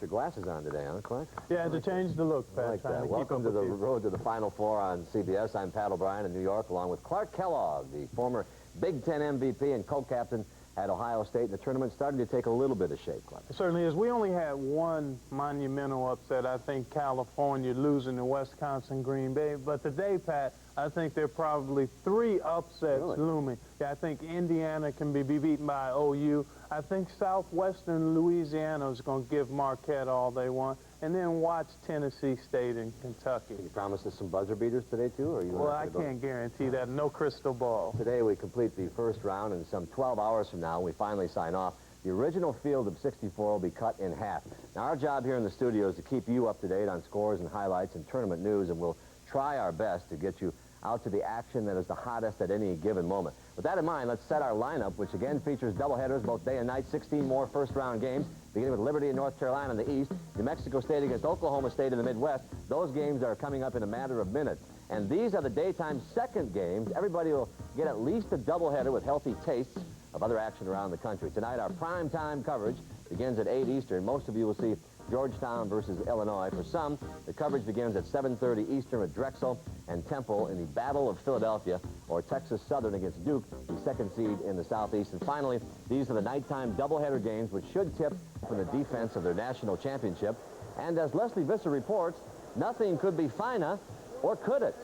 your glasses on today, huh, Clark? Yeah, to change the look, Pat. I like that. Welcome to the road to the Final Four on CBS. I'm Pat O'Brien in New York, along with Clark Kellogg, the former Big Ten MVP and co-captain at Ohio State. The tournament starting to take a little bit of shape, Clark. It certainly is. We only had one monumental upset. I think California losing to Wisconsin, Green Bay. But today, Pat, I think there are probably 3 upsets looming. Yeah, I think Indiana can be beaten by OU. I think Southwestern Louisiana is going to give Marquette all they want. And then watch Tennessee State and Kentucky. Can you promise us some buzzer beaters today, too? Or well, I can't guarantee that. No crystal ball. Today we complete the first round, and some 12 hours from now we finally sign off. The original field of 64 will be cut in half. Now, our job here in the studio is to keep you up to date on scores and highlights and tournament news, and we'll try our best to get you out to the action that is the hottest at any given moment. With that in mind, let's set our lineup, which again features doubleheaders both day and night, 16 more first-round games, beginning with Liberty in North Carolina in the East, New Mexico State against Oklahoma State in the Midwest. Those games are coming up in a matter of minutes. And these are the daytime second games. Everybody will get at least a doubleheader with healthy tastes of other action around the country. Tonight, our prime-time coverage begins at 8 Eastern. Most of you will see Georgetown versus Illinois. For some, the coverage begins at 7:30 Eastern with Drexel and Temple in the Battle of Philadelphia, or Texas Southern against Duke, the second seed in the Southeast. And finally, these are the nighttime doubleheader games, which should tip from the defense of their national championship. And as Leslie Visser reports, nothing could be finer, or could it?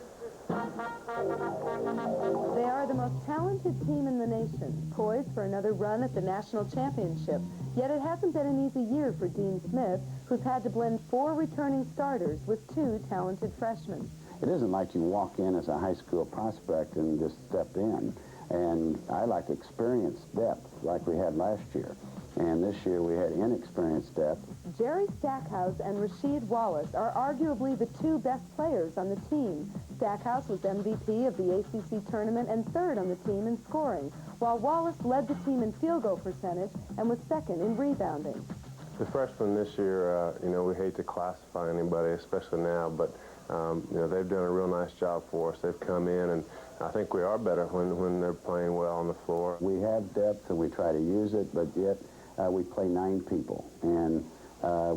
They are the most talented team in the nation, poised for another run at the national championship. Yet it hasn't been an easy year for Dean Smith, who's had to blend 4 returning starters with 2 talented freshmen. It isn't like you walk in as a high school prospect and just step in. And I like experienced depth like we had last year. And this year we had inexperienced depth. Jerry Stackhouse and Rasheed Wallace are arguably the 2 best players on the team. Stackhouse was MVP of the ACC tournament and 3rd on the team in scoring, while Wallace led the team in field goal percentage and was 2nd in rebounding. The freshmen this year, you know, we hate to classify anybody, especially now, but you know, they've done a real nice job for us. They've come in, and I think we are better when they're playing well on the floor. We have depth, and we try to use it, but yet we play 9 people, and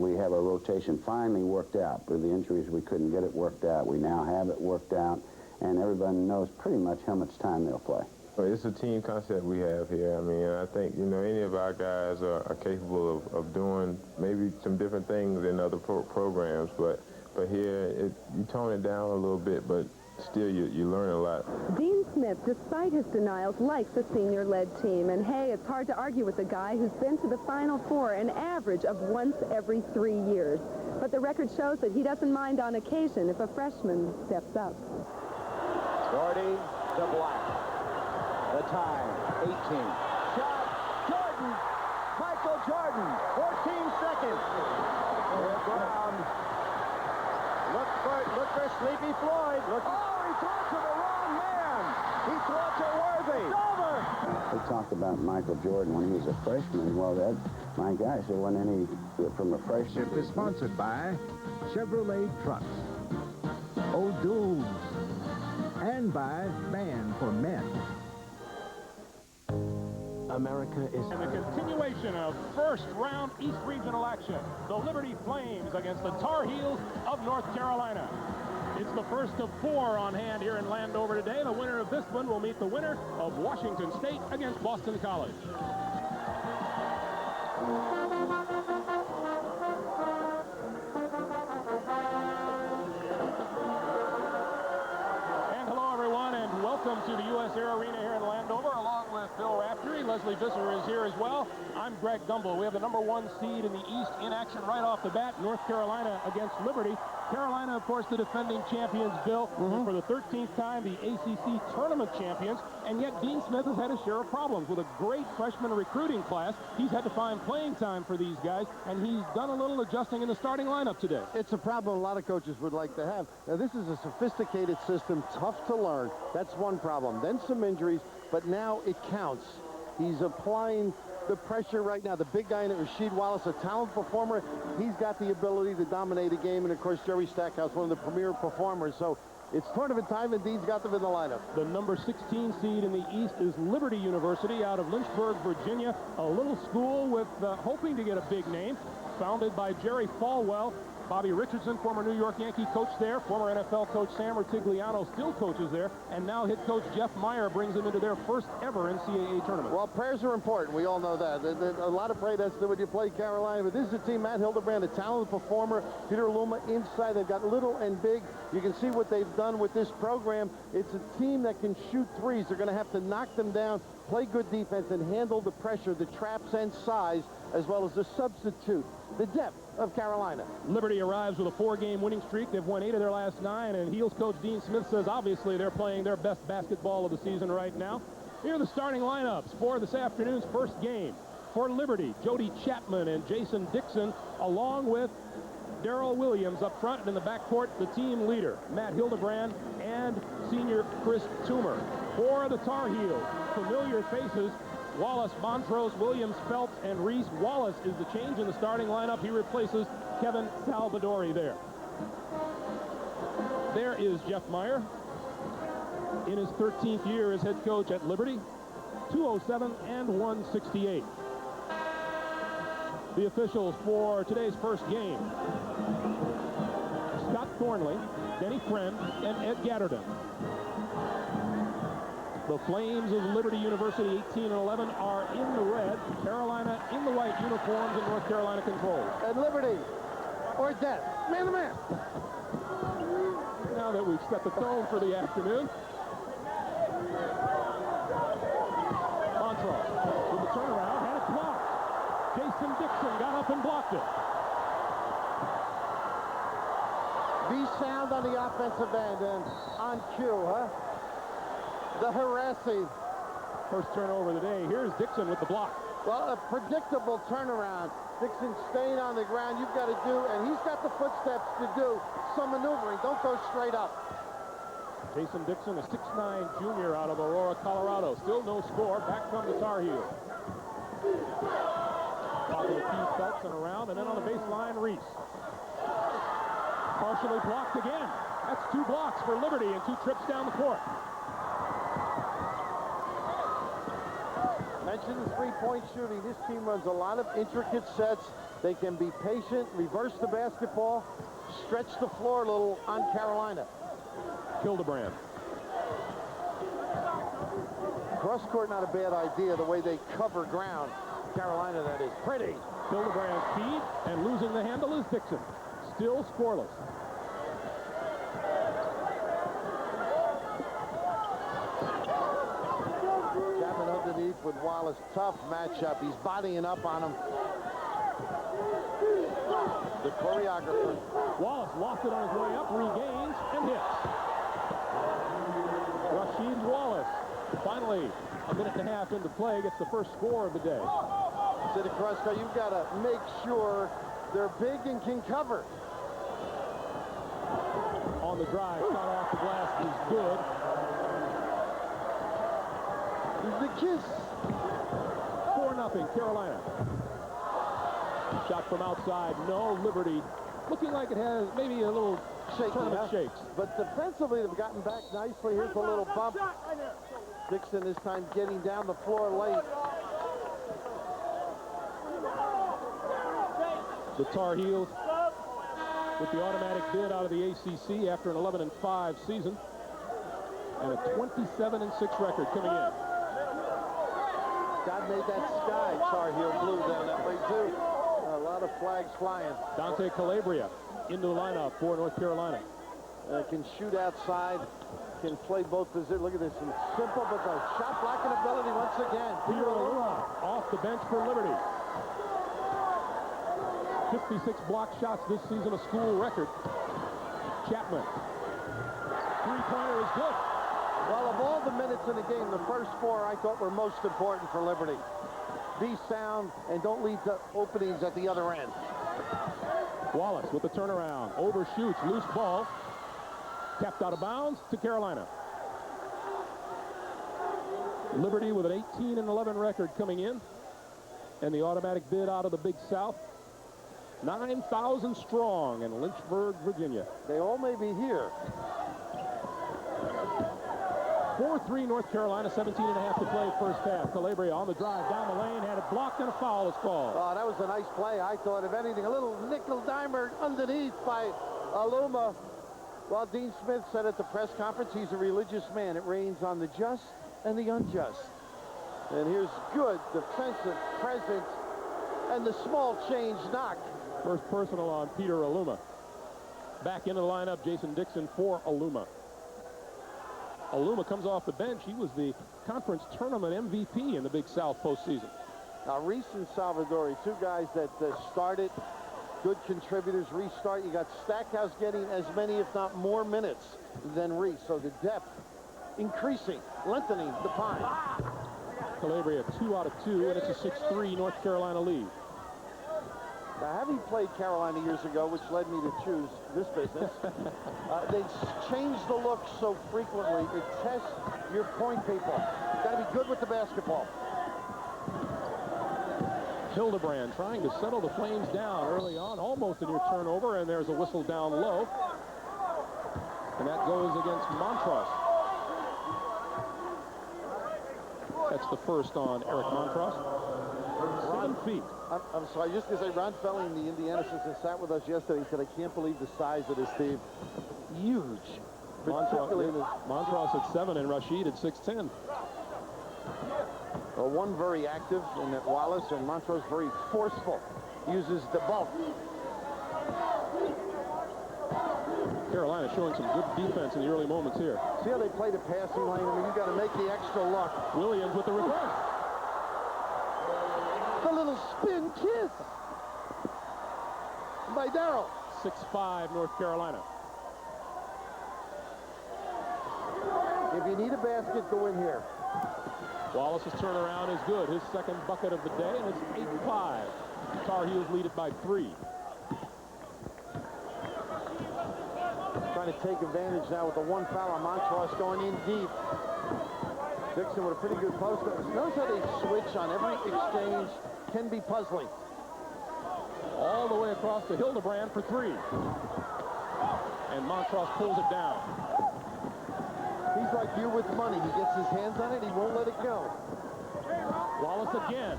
we have a rotation finally worked out. With the injuries, we couldn't get it worked out. We now have it worked out, and everyone knows pretty much how much time they'll play. Well, it's a team concept we have here. I mean, I think, you know, any of our guys are capable of doing maybe some different things in other programs, but here, you tone it down a little bit, but still you learn a lot. Dean Smith, despite his denials, likes a senior-led team. And hey, it's hard to argue with a guy who's been to the Final Four an average of once every 3 years. But the record shows that he doesn't mind on occasion if a freshman steps up. Gordy to Black. The time, 18. Shot, Jordan! Michael Jordan, 14 seconds. Brown. Look for Sleepy Floyd. Look. Oh, he threw it to the wrong man. He threw it to Worthy. It's over. We talked about Michael Jordan when he was a freshman. Well, my gosh, there wasn't any from a freshman. Is sponsored by Chevrolet Trucks, O'Doul's, and by Band for Men. America is... And the continuation of first-round East Regional action. The Liberty Flames against the Tarheels of North Carolina. It's the first of 4 on hand here in Landover today. The winner of this one will meet the winner of Washington State against Boston College. And hello, everyone, and welcome to the USAir Arena here in Landover, along with Bill Raftery. Leslie Visser is here as well. I'm Greg Gumbel. We have the #1 seed in the East in action right off the bat, North Carolina against Liberty. Carolina, of course, the defending champions, Bill, and for the 13th time, the ACC tournament champions. And yet Dean Smith has had a share of problems with a great freshman recruiting class. He's had to find playing time for these guys, and he's done a little adjusting in the starting lineup today. It's a problem a lot of coaches would like to have. Now, this is a sophisticated system, tough to learn. That's one problem. Then some injuries, but now it counts. He's applying the pressure right now. The big guy in it, Rasheed Wallace, a talented performer. He's got the ability to dominate a game. And, of course, Jerry Stackhouse, one of the premier performers. So It's tournament time, and Dean's got them in the lineup. The number 16 seed in the East is Liberty University out of Lynchburg, Virginia, a little school with hoping to get a big name, founded by Jerry Falwell. Bobby Richardson, former New York Yankee coach there, former NFL coach Sam Rutigliano still coaches there, and now head coach Jeff Meyer brings them into their first ever NCAA tournament. Well, prayers are important. We all know that. A lot of prayer that's when you play Carolina, but this is a team, Matt Hildebrand, a talented performer, Peter Luma inside. They've got little and big. You can see what they've done with this program. It's a team that can shoot threes. They're going to have to knock them down, play good defense, and handle the pressure, the traps and size, as well as the substitute, the depth of Carolina. Liberty arrives with a 4-game winning streak. They've won 8 of their last 9, and Heels coach Dean Smith says obviously they're playing their best basketball of the season right now. Here are the starting lineups for this afternoon's first game. For Liberty, Jody Chapman and Jason Dixon, along with Darrell Williams up front, and in the backcourt, the team leader, Matt Hildebrand, and senior Chris Toomer. For the Tar Heels, familiar faces, Wallace, Montrose, Williams, Phelps, and Reese. Wallace is the change in the starting lineup. He replaces Kevin Salvadori there. There is Jeff Meyer in his 13th year as head coach at Liberty. 207 and 168. The officials for today's first game: Scott Thornley, Denny Friend, and Ed Gatterden. The Flames of Liberty University, 18 and 11, are in the red. Carolina in the white uniforms, and North Carolina controls. And Liberty, or death, man to man. Now that we've set the tone for the afternoon, Montrose with the turnaround, had it blocked. Jason Dixon got up and blocked it. Be sound on the offensive end and on cue, huh? The harassing. First turnover of the day. Here's Dixon with the block. Well, a predictable turnaround. Dixon staying on the ground. You've got to do, and he's got the footsteps to do some maneuvering. Don't go straight up. Jason Dixon, a 6'9" junior out of Aurora, Colorado. Still no score. Back come the Tar Heels. Top of the key, Phelps and around, and then on the baseline, Reese. Partially blocked again. That's 2 blocks for Liberty and 2 trips down the court. Mentioned the three-point shooting. This team runs a lot of intricate sets. They can be patient, reverse the basketball, stretch the floor a little on Carolina. Hildebrand. Cross court, not a bad idea, the way they cover ground. Carolina, that is. Pretty. Hildebrand's feed, and losing the handle is Dixon. Still scoreless. Chapman underneath with Wallace. Tough matchup. He's bodying up on him. The choreographer. Wallace lost it on his way up, regains, and hits. Rasheed Wallace, finally, a minute and a half into play, gets the first score of the day. City Crosco, you've got to make sure they're big and can cover. On the drive, shot off the glass is good. The kiss. 4-0, Carolina. Shot from outside, no. Liberty looking like it has maybe a little tournament shakes. But defensively, they've gotten back nicely. Here's a little bump. Dixon this time getting down the floor late. The Tar Heels with the automatic bid out of the ACC after an 11-5 season and a 27-6 record coming in. God made that sky Tar Heel blue down that way too. A lot of flags flying. Dante Calabria into the lineup for North Carolina. Can shoot outside, can play both positions. Look at this, simple but the shot blocking ability once again. Peter Luma off the bench for Liberty. 56 block shots this season, a school record. Chapman. Three-pointer is good. Well, of all the minutes in the game, the first 4 I thought were most important for Liberty. Be sound and don't lead to openings at the other end. Wallace with the turnaround. Overshoots, loose ball. Tapped out of bounds to Carolina. Liberty with an 18-11 record coming in. And the automatic bid out of the Big South. 9,000 strong in Lynchburg, Virginia. They all may be here. 4-3 North Carolina, 17.5 to play first half. Calabria on the drive down the lane, had it blocked, and a foul is called. Oh, that was a nice play. I thought, if anything, a little nickel-dimer underneath by Aluma. Well, Dean Smith said at the press conference he's a religious man. It rains on the just and the unjust. And here's good defensive presence and the small change knock. First personal on Peter Aluma. Back into the lineup, Jason Dixon for Aluma. Aluma comes off the bench. He was the conference tournament MVP in the Big South postseason. Now, Reese and Salvadori, two guys that started, good contributors. Restart. You got Stackhouse getting as many, if not more, minutes than Reese. So the depth increasing, lengthening the pine. Calabria 2 out of 2, and it's a 6-3 North Carolina lead. Now, having played Carolina years ago, which led me to choose this business, they change the look so frequently. It tests your point people. Got to be good with the basketball. Hildebrand trying to settle the Flames down early on, almost a near turnover, and there's a whistle down low. And that goes against Montross. That's the first on Eric Montross. 7 feet. I'm sorry, just to say, Ron Felling, the Indiana assistant, sat with us yesterday. He said, I can't believe the size of this team. Huge. Montross at 7 and Rashid at 6'10". Well, one very active in that Wallace, and Montrose very forceful. Uses the bulk. Carolina showing some good defense in the early moments here. See how they play the passing lane? I mean, you got to make the extra luck. Williams with the reverse. The little spin kiss by Darrell. 6'5 North Carolina. If you need a basket, go in here. Wallace's turnaround is good. His second bucket of the day, and it's 8-5. Tarheels lead it by 3. Trying to take advantage now with the one foul on Montross going in deep. Dixon with a pretty good post. Notice how they switch on every exchange. Can be puzzling. All the way across to Hildebrand for 3. And Montross pulls it down. He's like you with money. He gets his hands on it, he won't let it go. Wallace again.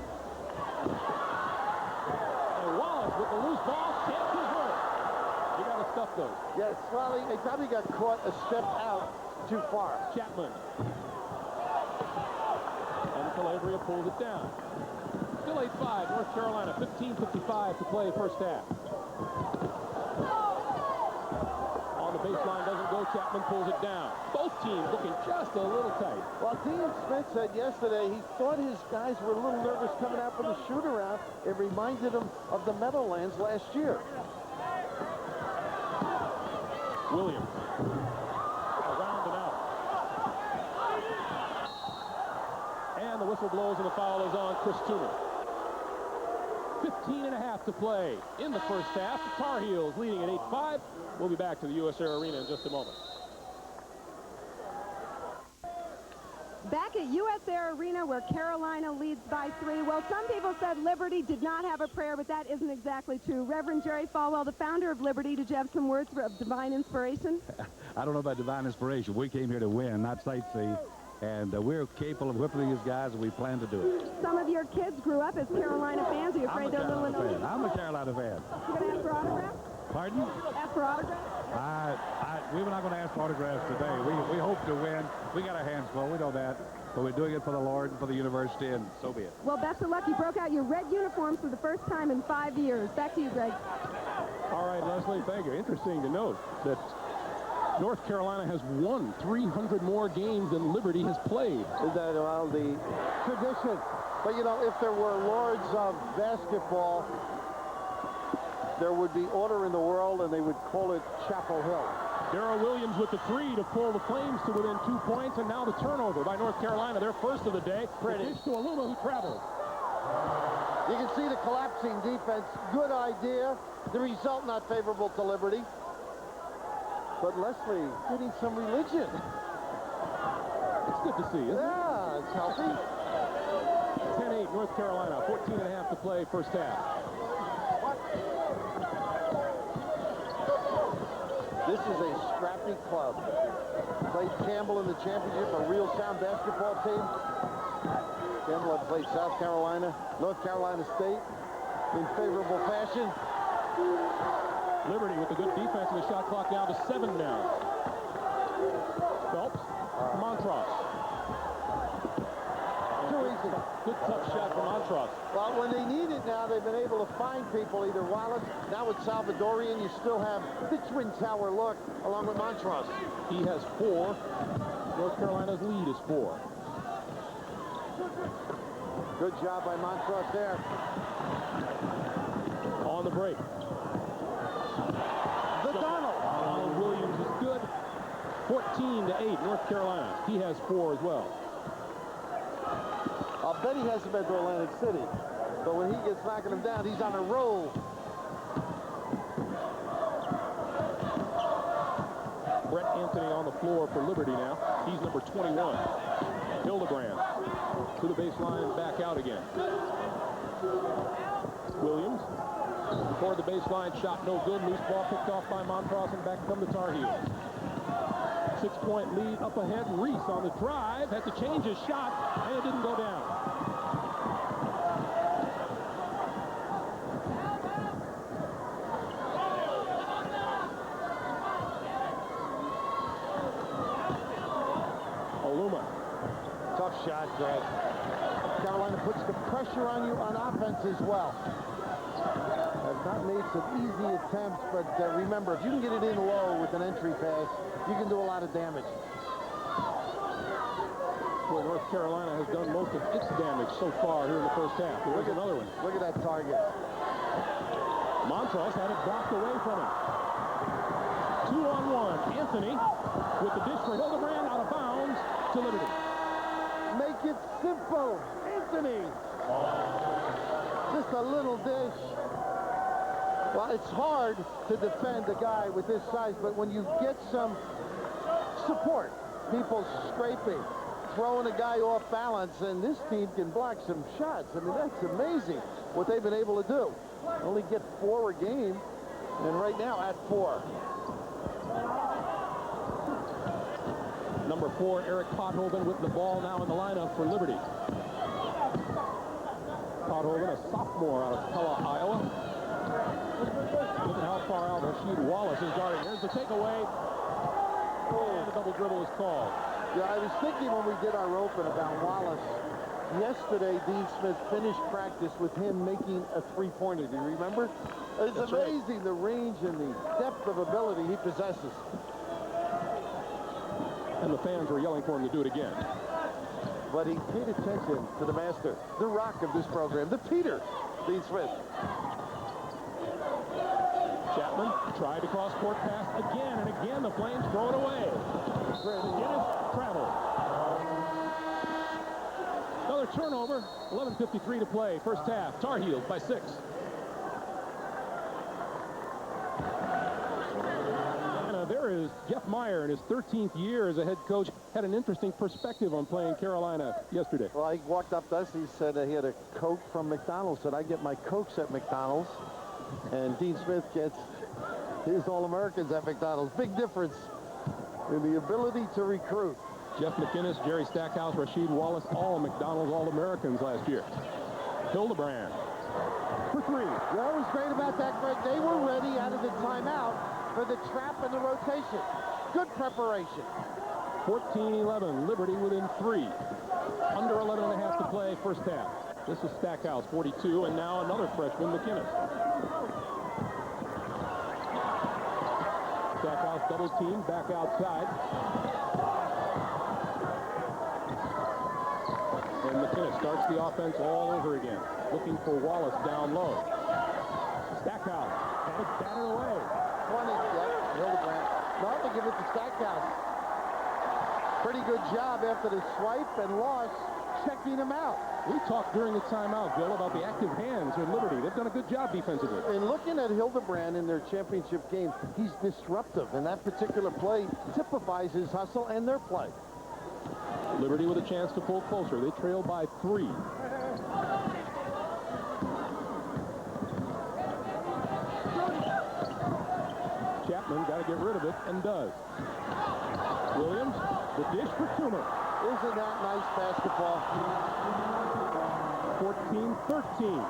And Wallace with the loose ball can't convert. You got to stuff those. Yes, well, he probably got caught a step out too far. Chapman. And Calabria pulls it down. Still 8-5, North Carolina, 15:55 to play first half. On the baseline, doesn't go. Chapman pulls it down. Both teams looking just a little tight. Well, Dean Smith said yesterday he thought his guys were a little nervous coming out for the shoot-around. It reminded him of the Meadowlands last year. Williams. Around and out. And the whistle blows and the foul is on Chris Toomer. 15.5 to play in the first half. The Tar Heels leading at 8-5. We'll be back to the USAir Arena in just a moment. Back at USAir Arena, where Carolina leads by 3. Well, some people said Liberty did not have a prayer, but that isn't exactly true. Reverend Jerry Falwell, the founder of Liberty, did you have some words of divine inspiration? I don't know about divine inspiration. We came here to win, not sightsee. And we're capable of whipping these guys, and we plan to do it. Some of your kids grew up as Carolina fans. Are you afraid they're little enough? I'm a Carolina fan. You going to ask for autographs? Pardon? Ask for autographs? We're not going to ask for autographs today. We hope to win. We got our hands full. We know that. But we're doing it for the Lord and for the university, and so be it. Well, best of luck. You broke out your red uniforms for the first time in 5 years. Back to you, Greg. All right, Leslie, thank you. Interesting to note that North Carolina has won 300 more games than Liberty has played. Is that, well, the tradition? But, you know, if there were lords of basketball, there would be order in the world, and they would call it Chapel Hill. Darrell Williams with the 3 to pull the Flames to within 2 points, and now the turnover by North Carolina, their first of the day. Pretty. To Aluma, who traveled. You can see the collapsing defense. Good idea. The result not favorable to Liberty. But Leslie getting some religion. It's good to see, isn't it? Yeah, it's healthy. 10-8 North Carolina, 14.5 to play first half. This is a scrappy club. Play played Campbell in the championship, a real sound basketball team. Campbell had played South Carolina, North Carolina State in favorable fashion. Liberty with a good defense, and the shot clock down to 7 now. Phelps, Montross. Too easy. Good tough shot from Montross. Well, when they need it now, they've been able to find people, either Wallace, now with Salvadorian, you still have the Twin Tower look, along with Montross. He has 4. North Carolina's lead is 4. Good job by Montross there. On the break. Donald Williams is good. 14-8, North Carolina. He has 4 as well. I'll bet he hasn't been to Atlantic City, but when he gets knocking him down, he's on a roll. Brett Anthony on the floor for Liberty now. He's number 21. Hildebrand to the baseline, back out again. Williams toward the baseline, shot no good. Loose ball picked off by Montross, and back come the Tar Heels. 6-point lead up ahead. Reese on the drive, had to change his shot, and it didn't go down. Oluma. Tough shot, Greg. Carolina puts the pressure on you on offense as well. Have not made some easy attempts, but remember, if you can get it in low with an entry pass, you can do a lot of damage. Boy, North Carolina has done most of its damage so far here in the first half. There's another one. Look at that target. Montross had it blocked away from him. 2-on-1. Anthony with the dish for Hildebrand, out of bounds to Liberty. Make it simple. Anthony. Just a little dish. Well, it's hard to defend a guy with this size, but when you get some support, people scraping, throwing a guy off balance, and this team can block some shots. I mean, that's amazing what they've been able to do. Only get 4 a game, and right now at 4. Number 4, Eric Pothoven with the ball now in the lineup for Liberty. Pothoven, a sophomore out of Pella, Iowa. Look at how far out Rasheed Wallace is guarding. Here's the takeaway. And a double dribble is called. Yeah, I was thinking when we did our open about Wallace. Yesterday, Dean Smith finished practice with him making a three-pointer. Do you remember? It's That's amazing right. The range and the depth of ability he possesses. And the fans were yelling for him to do it again. But he paid attention to the master, the rock of this program, the Peter, Dean Smith. Chapman tried to cross-court pass again, and again the Flames throw it away. McGinnis traveled. Another turnover. 11:53 to play. First half. Tar Heels by 6. And there is Jeff Meyer in his 13th year as a head coach. Had an interesting perspective on playing Carolina yesterday. Well, he walked up to us. He said he had a Coke from McDonald's. Said, I get my Cokes at McDonald's. And Dean Smith gets his All-Americans at McDonald's. Big difference in the ability to recruit. Jeff McInnes, Jerry Stackhouse, Rasheed Wallace, all McDonald's All-Americans last year. Hildebrand for 3. What was great about that, Greg, they were ready out of the timeout for the trap and the rotation. Good preparation. 14-11, Liberty within 3. Under 11 and a half to play, first half. This is Stackhouse, 42, and now another freshman, McInnes. Stackhouse double team, back outside. And McInnes starts the offense all over again, looking for Wallace down low. Stackhouse, and it's batted away. 20, yeah, Hildebrand. No, they give it to Stackhouse. Pretty good job after the swipe and loss, checking him out. We talked during the timeout, Bill, about the active hands in Liberty. They've done a good job defensively. And looking at Hildebrand in their championship game, he's disruptive, and that particular play typifies his hustle and their play. Liberty with a chance to pull closer. They trail by 3. Chapman freshman. Got to get rid of it, and does. Williams, the dish for Toomer. Isn't that nice basketball? 14-13.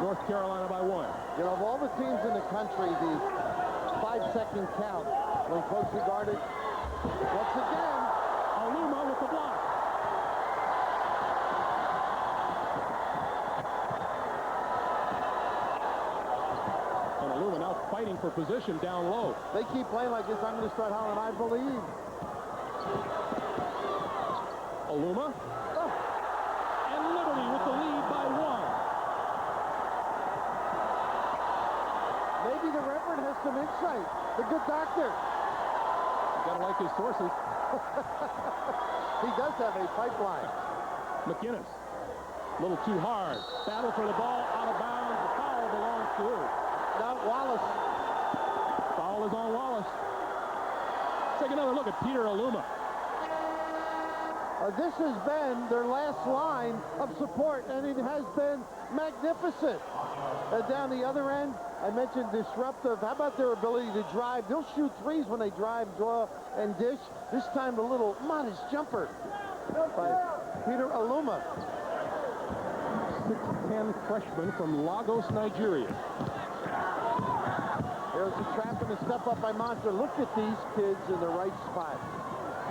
North Carolina by 1. You know, of all the teams in the country, the 5-second count when closely guarded. Once again, Aluma with the block. And Aluma now fighting for position down low. they keep playing like this. I'm going to start hollering, I believe. Aluma. And Liberty with the lead by 1. Maybe the Reverend has some insight. The good doctor. You gotta like his sources. He does have a pipeline. McInnes. A little too hard. Battle for the ball. Out of bounds. The foul belongs to who? Now Wallace. Foul is on Wallace. Take another look at Peter Aluma. This has been their last line of support, and it has been magnificent. Down the other end, I mentioned disruptive. How about their ability to drive? They'll shoot threes when they drive, draw, and dish. This time, the little modest jumper by Peter Aluma. 6'10" freshman from Lagos, Nigeria. There's a trap and a step up by Monster. Look at these kids in the right spot.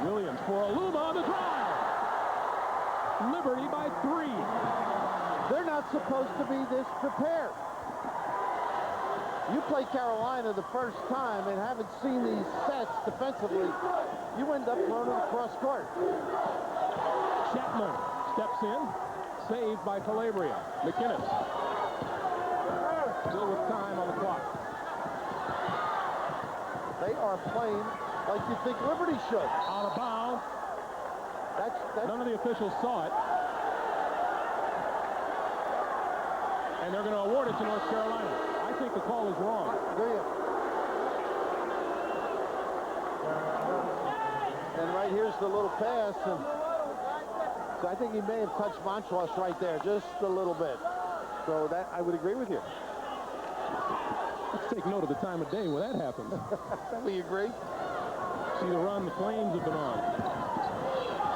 Williams for Aluma on the drive. Liberty by 3. They're not supposed to be this prepared. You play Carolina the first time and haven't seen these sets defensively, you end up running across court. Chapman steps in, saved by Calabria. McInnes. Still with time on the clock. They are playing like you think Liberty should. Out of bounds. None of the officials saw it. And they're going to award it to North Carolina. I think the call is wrong. Do you? And right here's the little pass. And so I think he may have touched Montross right there, just a little bit. So that I would agree with you. Let's take note of the time of day when that happens. We agree. See the run the Flames have been on.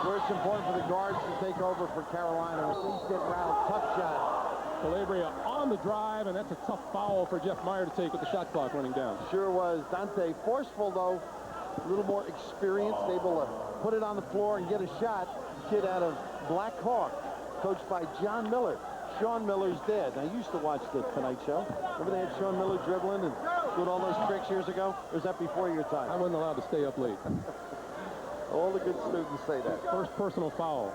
Where it's important for the guards to take over for Carolina. If things get round, tough shot. Calabria on the drive, and that's a tough foul for Jeff Meyer to take with the shot clock running down. Sure was. Dante forceful, though. A little more experienced, able to put it on the floor and get a shot. Kid out of Black Hawk, coached by John Miller. Sean Miller's dad. Now, I used to watch the Tonight Show. Remember they had Sean Miller dribbling and doing all those tricks years ago? Or was that before your time? I wasn't allowed to stay up late. All the good students say that. First personal foul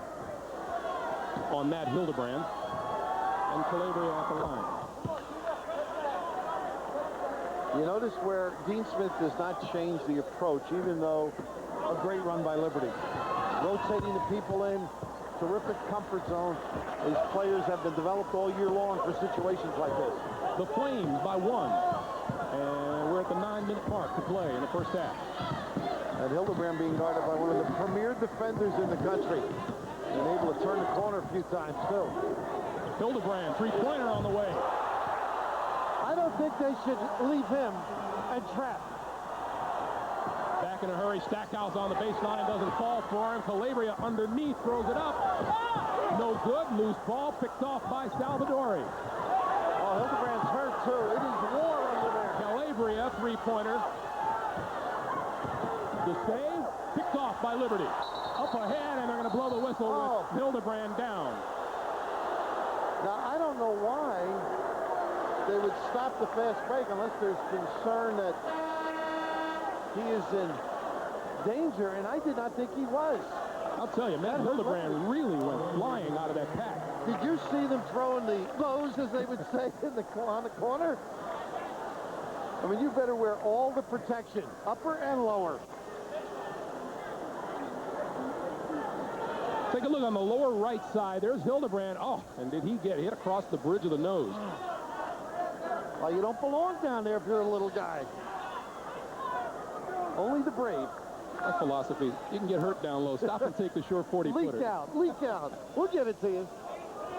on Matt Hildebrand. And Calabria off the line. You notice where Dean Smith does not change the approach, even though a great run by Liberty. Rotating the people in, terrific comfort zone. These players have been developed all year long for situations like this. The Flames by 1. And we're at the 9-minute mark to play in the first half. And Hildebrand being guarded by one of the premier defenders in the country. And able to turn the corner a few times, too. Hildebrand, three-pointer on the way. I don't think they should leave him and trap. Back in a hurry, Stackhouse on the baseline, doesn't fall for him. Calabria underneath, throws it up. No good, loose ball, picked off by Salvadori. Oh, Hildebrand's hurt, too. It is war under there. Calabria, three-pointer. The save, picked off by Liberty. Up ahead, and they're going to blow the whistle with Hildebrand down. Now, I don't know why they would stop the fast break unless there's concern that he is in danger, and I did not think he was. I'll tell you, Matt Hildebrand really went flying out of that pack. Did you see them throwing the bows, as they would say, on the corner? I mean, you better wear all the protection, upper and lower. Take a look on the lower right side. There's Hildebrand. Oh, and did he get hit across the bridge of the nose? Well, you don't belong down there if you're a little guy. Only the brave. My philosophy, you can get hurt down low. Stop and take the short 40-footer. Leak out. We'll give it to you.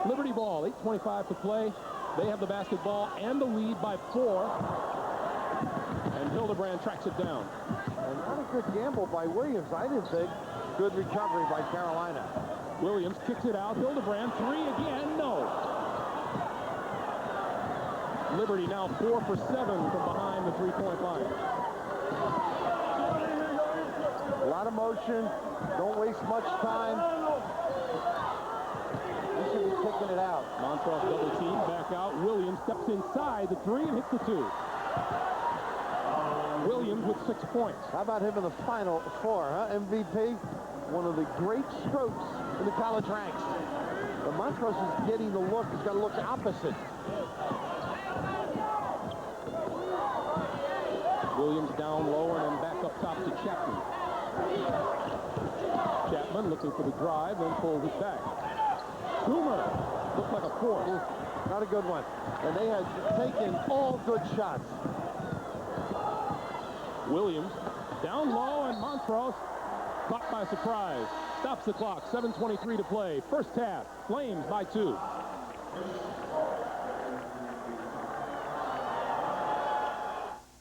Liberty ball, 8:25 to play. They have the basketball and the lead by 4. And Hildebrand tracks it down. And not a good gamble by Williams, I didn't think. Good recovery by Carolina. Williams kicks it out. Hildebrand, three again. No. Liberty now 4 for 7 from behind the three-point line. A lot of motion. Don't waste much time. He should be kicking it out. Montross double team, back out. Williams steps inside the three and hits the two. Williams with 6 points. How about him in the Final Four, huh? MVP, one of the great strokes in the college ranks. But Montross is getting the look. He's got to look opposite. Williams down low and then back up top to Chapman. Chapman looking for the drive, then pulls it back. Toomer looked like a force. Not a good one. And they had taken all good shots. Williams down low, and Montross caught by surprise. Stops the clock. 7:23 to play. First half. Flames by 2.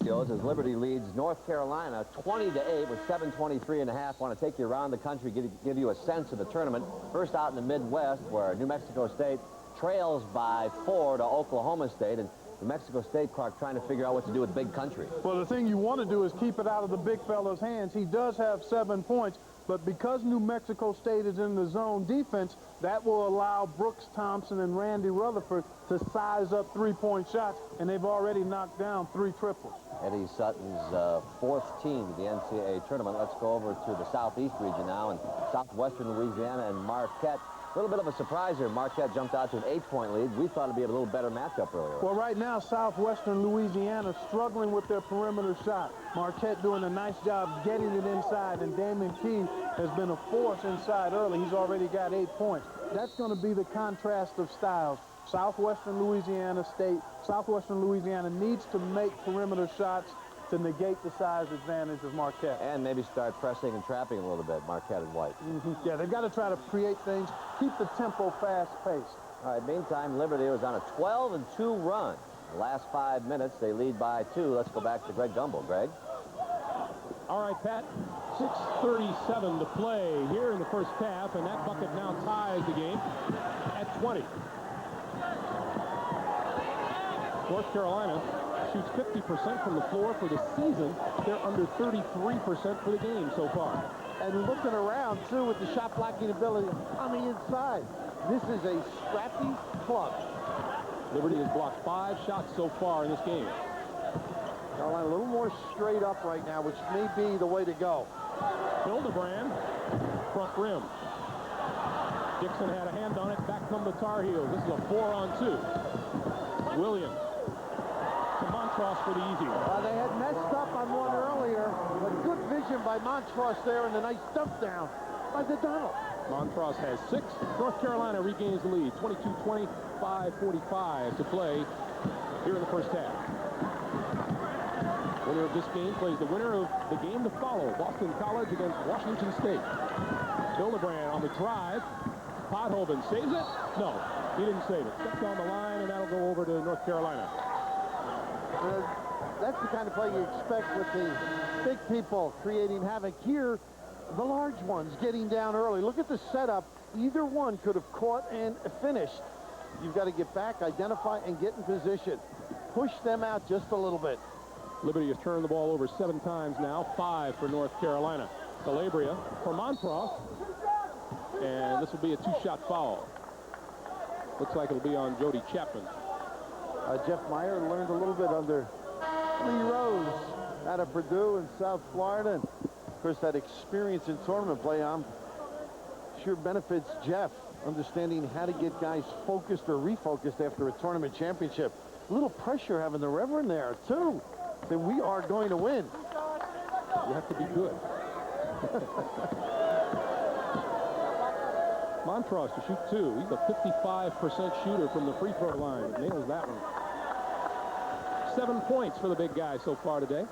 As Liberty leads North Carolina 20-8 with 7:23 and a half. Want to take you around the country, give you a sense of the tournament. First out in the Midwest, where New Mexico State trails by 4 to Oklahoma State, and New Mexico State, Clark, trying to figure out what to do with big country. Well, the thing you want to do is keep it out of the big fella's hands. He does have 7 points, but because New Mexico State is in the zone defense, that will allow Brooks Thompson and Randy Rutherford to size up three-point shots, and they've already knocked down 3 triples. Eddie Sutton's 4th team to the NCAA tournament. Let's go over to the Southeast region now, and southwestern Louisiana and Marquette. A little bit of a surprise here. Marquette jumped out to an 8-point lead. We thought it'd be a little better matchup earlier. Well, right now, southwestern Louisiana struggling with their perimeter shot. Marquette doing a nice job getting it inside, and Damon Key has been a force inside early. He's already got 8 points. That's going to be the contrast of styles. Southwestern Louisiana needs to make perimeter shots to negate the size advantage of Marquette. And maybe start pressing and trapping a little bit, Marquette and White. Yeah, they've got to try to create things, keep the tempo fast-paced. All right, meantime, Liberty was on a 12-2 run. The last 5 minutes, they lead by 2. Let's go back to Greg Gumbel. Greg? All right, Pat, 6:37 to play here in the first half, and that bucket now ties the game at 20. North Carolina shoots 50% from the floor for the season. They're under 33% for the game so far. And looking around, too, with the shot blocking ability on the inside. This is a scrappy club. Liberty has blocked 5 shots so far in this game. Carolina a little more straight up right now, which may be the way to go. Hildebrand, front rim. Dixon had a hand on it. Back come the Tarheels. This is a 4-on-2. Williams to Montross for the easy one. They had messed up on one earlier, but good vision by Montross there, and a nice dump down by the Donald. Montross has 6. North Carolina regains the lead. 22-20, 5:45 to play here in the first half. Winner of this game plays the winner of the game to follow. Boston College against Washington State. Hildebrand on the drive. Pothoven saves it. No, he didn't save it. Steps on the line, and that'll go over to North Carolina. That's the kind of play you expect with the big people creating havoc. Here, the large ones getting down early. Look at the setup. Either one could have caught and finished. You've got to get back, identify, and get in position. Push them out just a little bit. Liberty has turned the ball over 7 times now, 5 for North Carolina. Calabria for Montross, and this will be a 2-shot foul. Looks like it'll be on Jody Chapman. Jeff Meyer learned a little bit under Lee Rose out of Purdue in South Florida. And of course, that experience in tournament play, I'm sure benefits Jeff, understanding how to get guys focused or refocused after a tournament championship. A little pressure having the Reverend there, too. Then we are going to win. You have to be good. Montross to shoot 2. He's a 55% shooter from the free throw line. Nails that one. 7 points for the big guy so far today.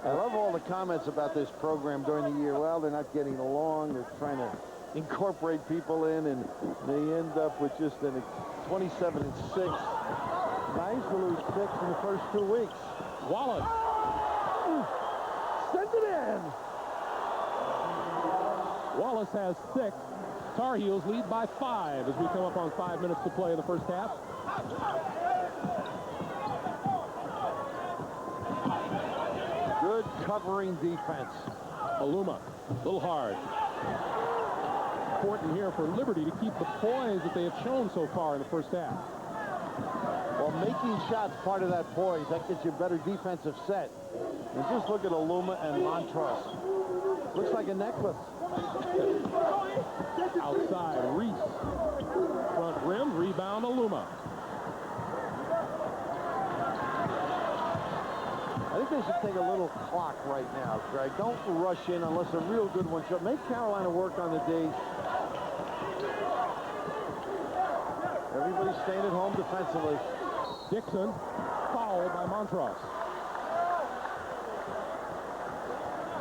I love all the comments about this program during the year. Well, they're not getting along. They're trying to incorporate people in, and they end up with just a 27-6. Nice to lose 6 in the first 2 weeks. Wallace Send it in. Wallace has 6. Tar Heels lead by 5 as we come up on 5 minutes to play in the first half. Good covering defense. Aluma, a little hard. Important here for Liberty to keep the poise that they have shown so far in the first half. Well, making shots part of that poise. That gets you a better defensive set. And just look at Aluma and Montross. Looks like a necklace. Outside, Reese. Front rim, rebound, Aluma. I think they should take a little clock right now, Greg. Don't rush in unless a real good one shows. Make Carolina work on the D. Everybody's staying at home defensively. Dixon, fouled by Montross.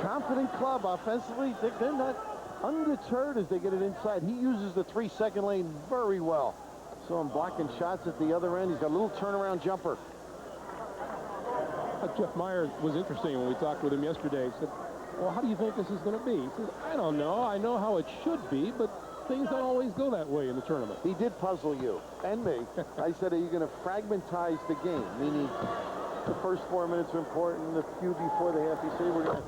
Confident club offensively. They're not undeterred as they get it inside. He uses the 3-second lane very well. So I'm blocking shots at the other end. He's got a little turnaround jumper. Jeff Meyer was interesting when we talked with him yesterday. He said, well, how do you think this is going to be? He says, I don't know. I know how it should be, but things don't always go that way in the tournament. He did puzzle you and me. I said, are you going to fragmentize the game? Meaning the first 4 minutes are important, the few before the half. He said, we're going to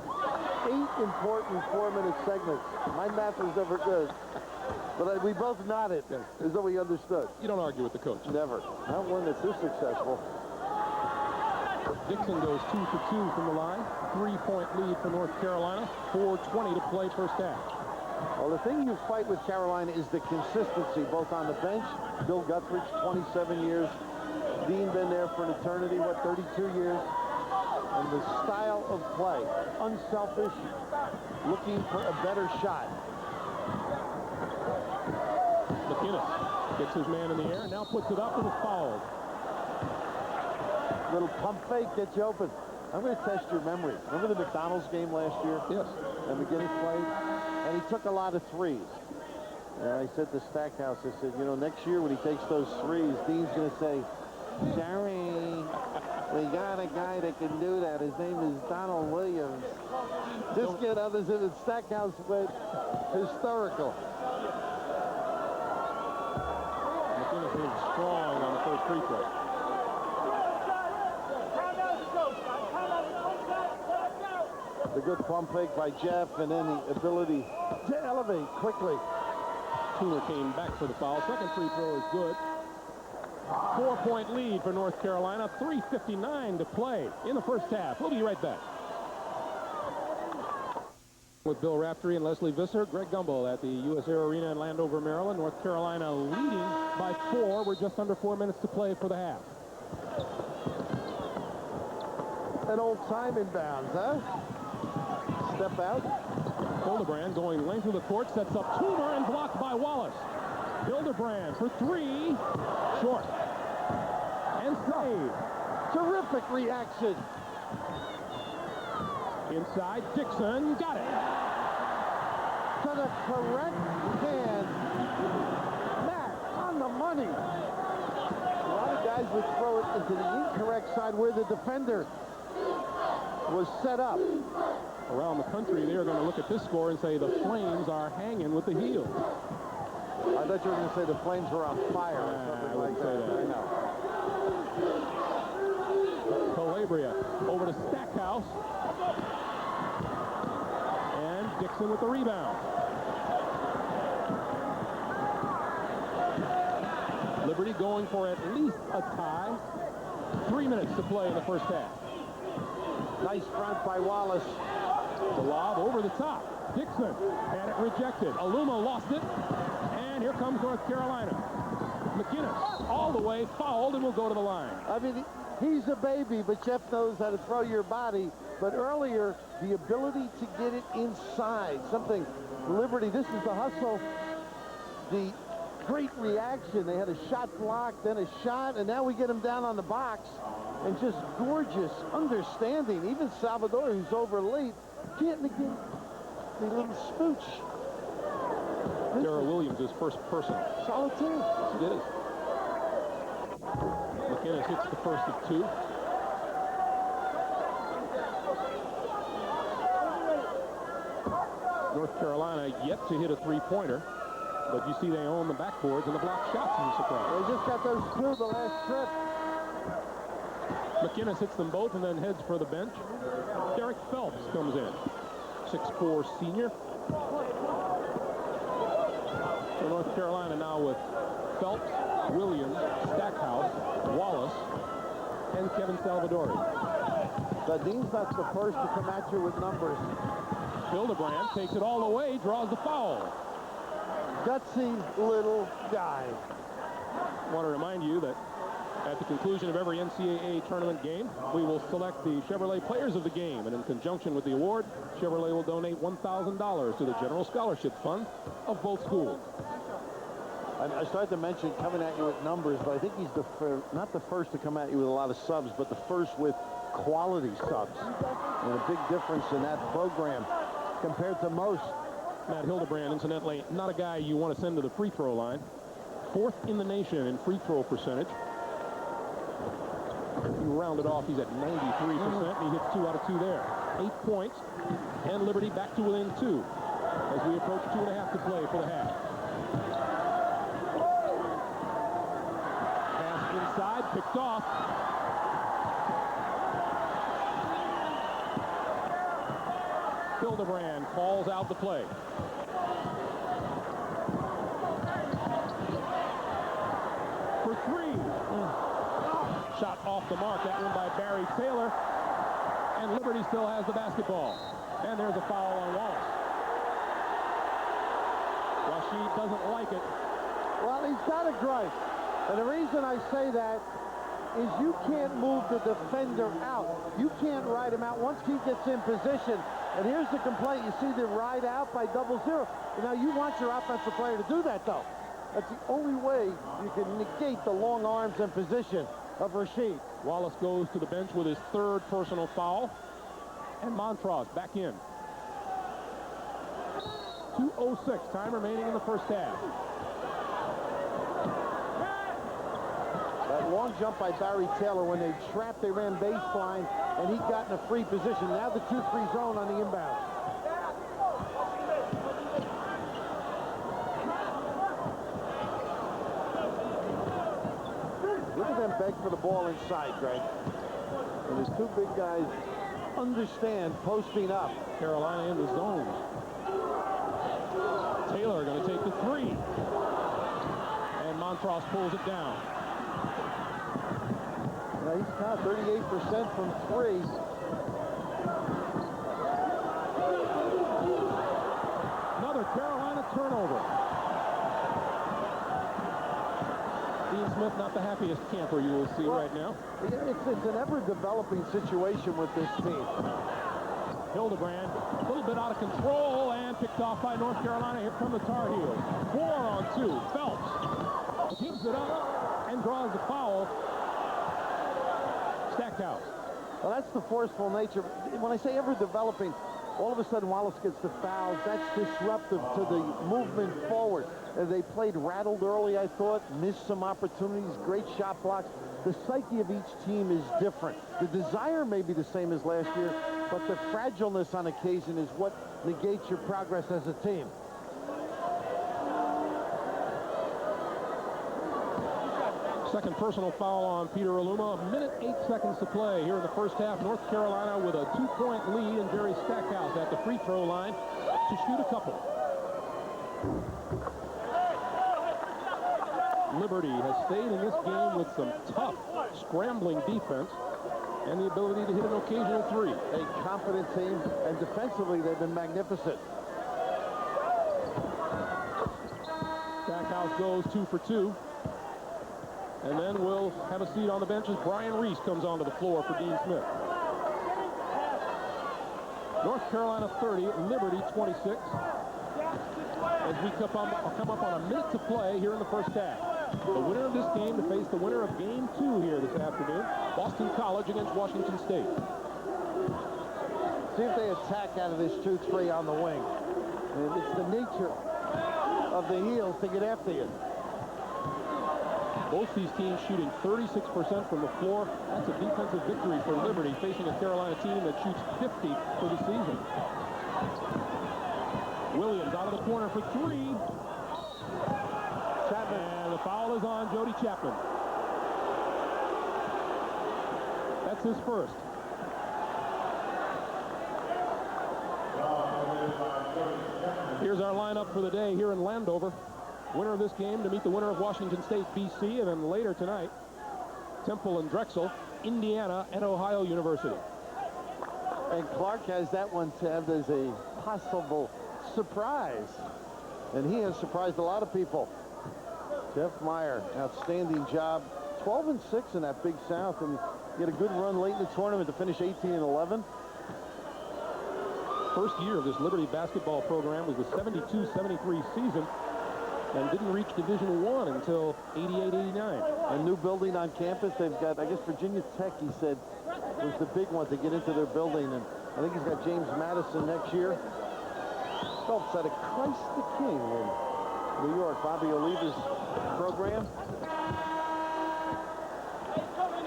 8 important 4-minute segments. My math was never good. But we both nodded as though we understood. You don't argue with the coach. Never. Not one that's this successful. Dixon goes 2 for 2 from the line. 3-point lead for North Carolina. 4:20 to play first half. Well, the thing you fight with Carolina is the consistency, both on the bench. Bill Guthridge, 27 years. Dean been there for an eternity, 32 years. And the style of play, unselfish, looking for a better shot. McInnes gets his man in the air, now puts it up and is fouled. Little pump fake gets you open. I'm going to test your memory. Remember the McDonald's game last year? Yes. And McGinnis played? And he took a lot of threes. And I said to Stackhouse, I said, you know, next year when he takes those threes, Dean's going to say, sorry, we got a guy that can do that. His name is Donald Williams. Just get others in it. Stackhouse went hysterical. McInnes is strong on the first free throw. The good pump fake by Jeff, and then the ability to elevate quickly. Cooler came back for the foul. Second free throw is good. 4-point lead for North Carolina. 3:59 to play in the first half. We'll be right back. With Bill Raftery and Leslie Visser, Greg Gumbel at the USAir Arena in Landover, Maryland. North Carolina leading by 4. We're just under 4 minutes to play for the half. An old time inbounds, huh? Step out. Hildebrand going length of the court, sets up Toomer and blocked by Wallace. Hildebrand for 3. Short. And save. Terrific reaction. Inside, Dixon got it. To the correct hand. Matt, on the money. A lot of guys would throw it into the incorrect side where the defender was set up. Around the country, they are going to look at this score and say the Flames are hanging with the Heels. I thought you were going to say the Flames were on fire or something like that. I know. Calabria over to Stackhouse. And Dixon with the rebound. Liberty going for at least a tie. 3 minutes to play in the first half. Nice front by Wallace. The lob over the top. Dixon had it rejected. Aluma lost it. And here comes North Carolina. McInnes all the way fouled and will go to the line. I mean, he's a baby, but Jeff knows how to throw your body. But earlier, the ability to get it inside. Something, Liberty, this is the hustle. The great reaction. They had a shot blocked, then a shot, and now we get him down on the box. And just gorgeous understanding. Even Salvador, who's over late, can't negate the little smooch. Darrell Williams is first person. Solitaire. Yes, it is. McInnes hits the first of 2. Carolina yet to hit a three-pointer. But you see they own the backboards and the block shots in the surprise. They just got those two the last trip. McInnes hits them both and then heads for the bench. Derek Phelps comes in. 6'4" senior. So North Carolina now with Phelps, Williams, Stackhouse, Wallace, and Kevin Salvadori. But Dean's not the first to come at you with numbers. Hildebrand takes it all the way, draws the foul. Gutsy little guy. I want to remind you that at the conclusion of every NCAA tournament game, we will select the Chevrolet Players of the Game, and in conjunction with the award, Chevrolet will donate $1,000 to the General Scholarship Fund of both schools. I started to mention coming at you with numbers, but I think he's not the first to come at you with a lot of subs, but the first with quality subs. And a big difference in that program compared to most. Matt Hildebrand, incidentally, not a guy you want to send to the free throw line. 4th in the nation in free throw percentage. You round it off, he's at 93%, and he hits 2 out of 2 there. 8 points, and Liberty back to within 2 as we approach 2.5 to play for the half. Pass inside, picked off. Hildebrand calls out the play. For 3. Shot off the mark, that one by Barry Taylor. And Liberty still has the basketball. And there's a foul on Wallace. Rashid doesn't like it. Well, he's got a gripe. And the reason I say that is you can't move the defender out. You can't ride him out once he gets in position. And here's the complaint. You see the ride out by 0-0. Now, you want your offensive player to do that, though. That's the only way you can negate the long arms and position of Rashid. Wallace goes to the bench with his 3rd personal foul. And Montross back in. 2:06, time remaining in the first half. That long jump by Barry Taylor when they trapped, they ran baseline, and he got in a free position. Now the 2-3 zone on the inbound. Look at them beg for the ball inside, Greg. And his 2 big guys understand posting up. Carolina in the zone. Taylor going to take the 3. And Montross pulls it down. Now he's now 38% from 3. Another Carolina turnover. Dean Smith, not the happiest camper you will see right now. It's an ever-developing situation with this team. Hildebrand, a little bit out of control, and picked off by North Carolina. Here come the Tar Heels. 4 on 2. Phelps gives it up and draws the foul. Stackhouse. Well, that's the forceful nature. When I say ever-developing, all of a sudden Wallace gets the fouls. That's disruptive to the movement forward. They played rattled early, I thought, missed some opportunities, great shot blocks. The psyche of each team is different. The desire may be the same as last year, but the fragileness on occasion is what negates your progress as a team. Second personal foul on Peter Aluma. 1:08 to play here in the first half. North Carolina with a 2-point lead, and Jerry Stackhouse at the free throw line to shoot a couple. Liberty has stayed in this game with some tough, scrambling defense and the ability to hit an occasional 3. A confident team, and defensively they've been magnificent. Stackhouse goes 2 for 2. And then we'll have a seat on the bench as Brian Reese comes onto the floor for Dean Smith. North Carolina 30, Liberty 26. As we come up on a minute to play here in the first half. The winner of this game to face the winner of game 2 here this afternoon, Boston College against Washington State. See if they attack out of this 2-3 on the wing. And it's the nature of the Heels to get after you. Both these teams shooting 36% from the floor. That's a defensive victory for Liberty, facing a Carolina team that shoots 50 for the season. Williams out of the corner for three. Chapman. And the foul is on Jody Chapman. That's his first. Here's our lineup for the day here in Landover. Winner of this game to meet the winner of Washington State, BC, and then later tonight, Temple and Drexel, Indiana, and Ohio University. And Clark has that one tabbed as a possible surprise. And he has surprised a lot of people. Jeff Meyer, outstanding job. 12-6 in that Big South, and he had a good run late in the tournament to finish 18-11. First year of this Liberty basketball program was the 72-73 season, and didn't reach Division I until 88-89. A new building on campus. They've got, I guess, Virginia Tech, he said, was the big one to get into their building. And I think he's got James Madison next year. Phelps out of Christ the King in New York. Bobby Oliva's program.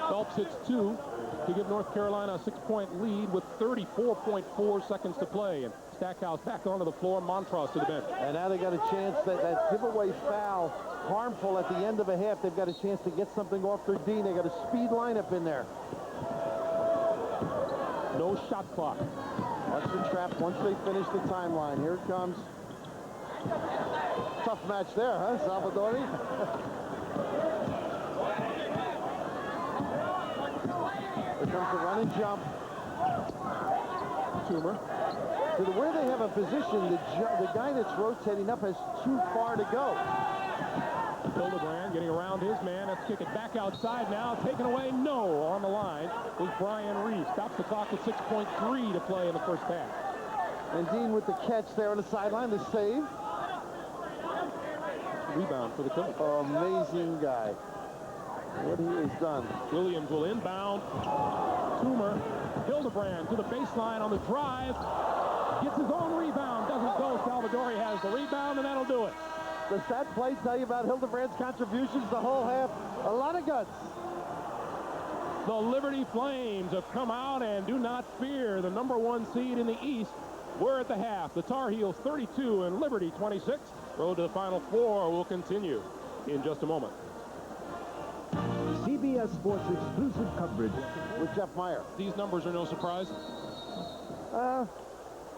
Phelps hits two to give North Carolina a 6-point lead with 34.4 seconds to play. And Stackhouse back onto the floor, Montross to the bench. And now they got a chance, that giveaway foul, harmful at the end of a half. They've got a chance to get something off their D. They got a speed lineup in there. No shot clock. Watch the trap once they finish the timeline. Here it comes. Tough match there, huh, Salvadori? Here comes the run and jump. Toomer. To where they have a position, the guy that's rotating up has too far to go. Hildebrand getting around his man. Let's kick it back outside now. Taken away. No. On the line was Brian Reese. Stops the clock with 6.3 to play in the first half. And Dean with the catch there on the sideline. The save. Rebound for the Cougars. Amazing guy. What he has done. Williams will inbound. Toomer. Hildebrand to the baseline on the drive. Gets his own rebound. Doesn't go. Salvadori has the rebound, and that'll do it. Does that play tell you about Hildebrand's contributions the whole half? A lot of guts. The Liberty Flames have come out and do not fear the #1 seed in the East. We're at the half. The Tar Heels 32 and Liberty 26. Road to the Final Four will continue in just a moment. CBS Sports exclusive coverage with Jeff Meyer. These numbers are no surprise. A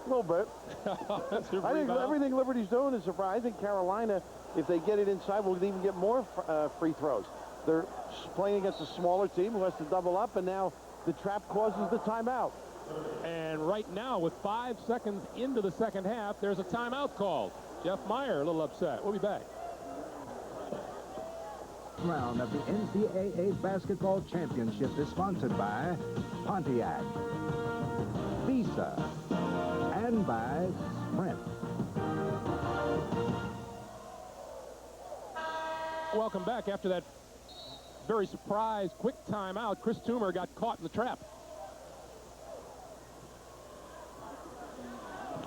little bit. I think rebound. everything Liberty's doing is surprising. Carolina, if they get it inside, will even get more free throws. They're playing against a smaller team who has to double up, and now the trap causes the timeout. And right now, with 5 seconds into the second half, there's a timeout called. Jeff Meyer a little upset. We'll be back. Round of the NCAA Basketball Championship is sponsored by Pontiac, Visa, and by Sprint. Welcome back after that very surprise quick timeout. Chris Toomer got caught in the trap.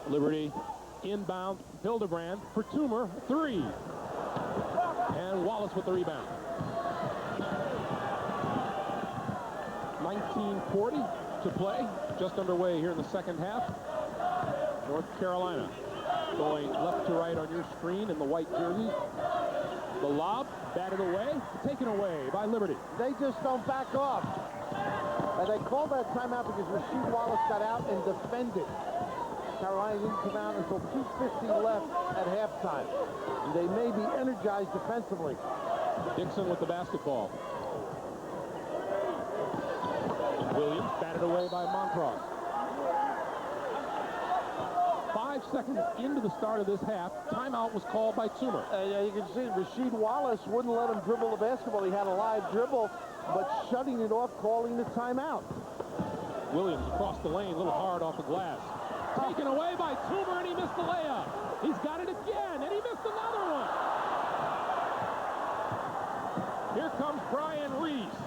Liberty inbound. Hildebrand for Toomer. 3. And Wallace with the rebound. 19:40 to play. Just underway here in the second half. North Carolina going left to right on your screen in the white jerseys. The lob, batted away, taken away by Liberty. They just don't back off. And they called that timeout because Rasheed Wallace got out and defended. Carolina didn't come out until 2:50 left at halftime. And they may be energized defensively. Dixon with the basketball. Williams batted away by Montross. 5 seconds into the start of this half, timeout was called by Toomer. You can see Rasheed Wallace wouldn't let him dribble the basketball. He had a live dribble, but shutting it off, calling the timeout. Williams across the lane, a little hard off the glass. Taken away by Toomer, and he missed the layup. He's got it again, and he missed another one. Here comes Brian Reese.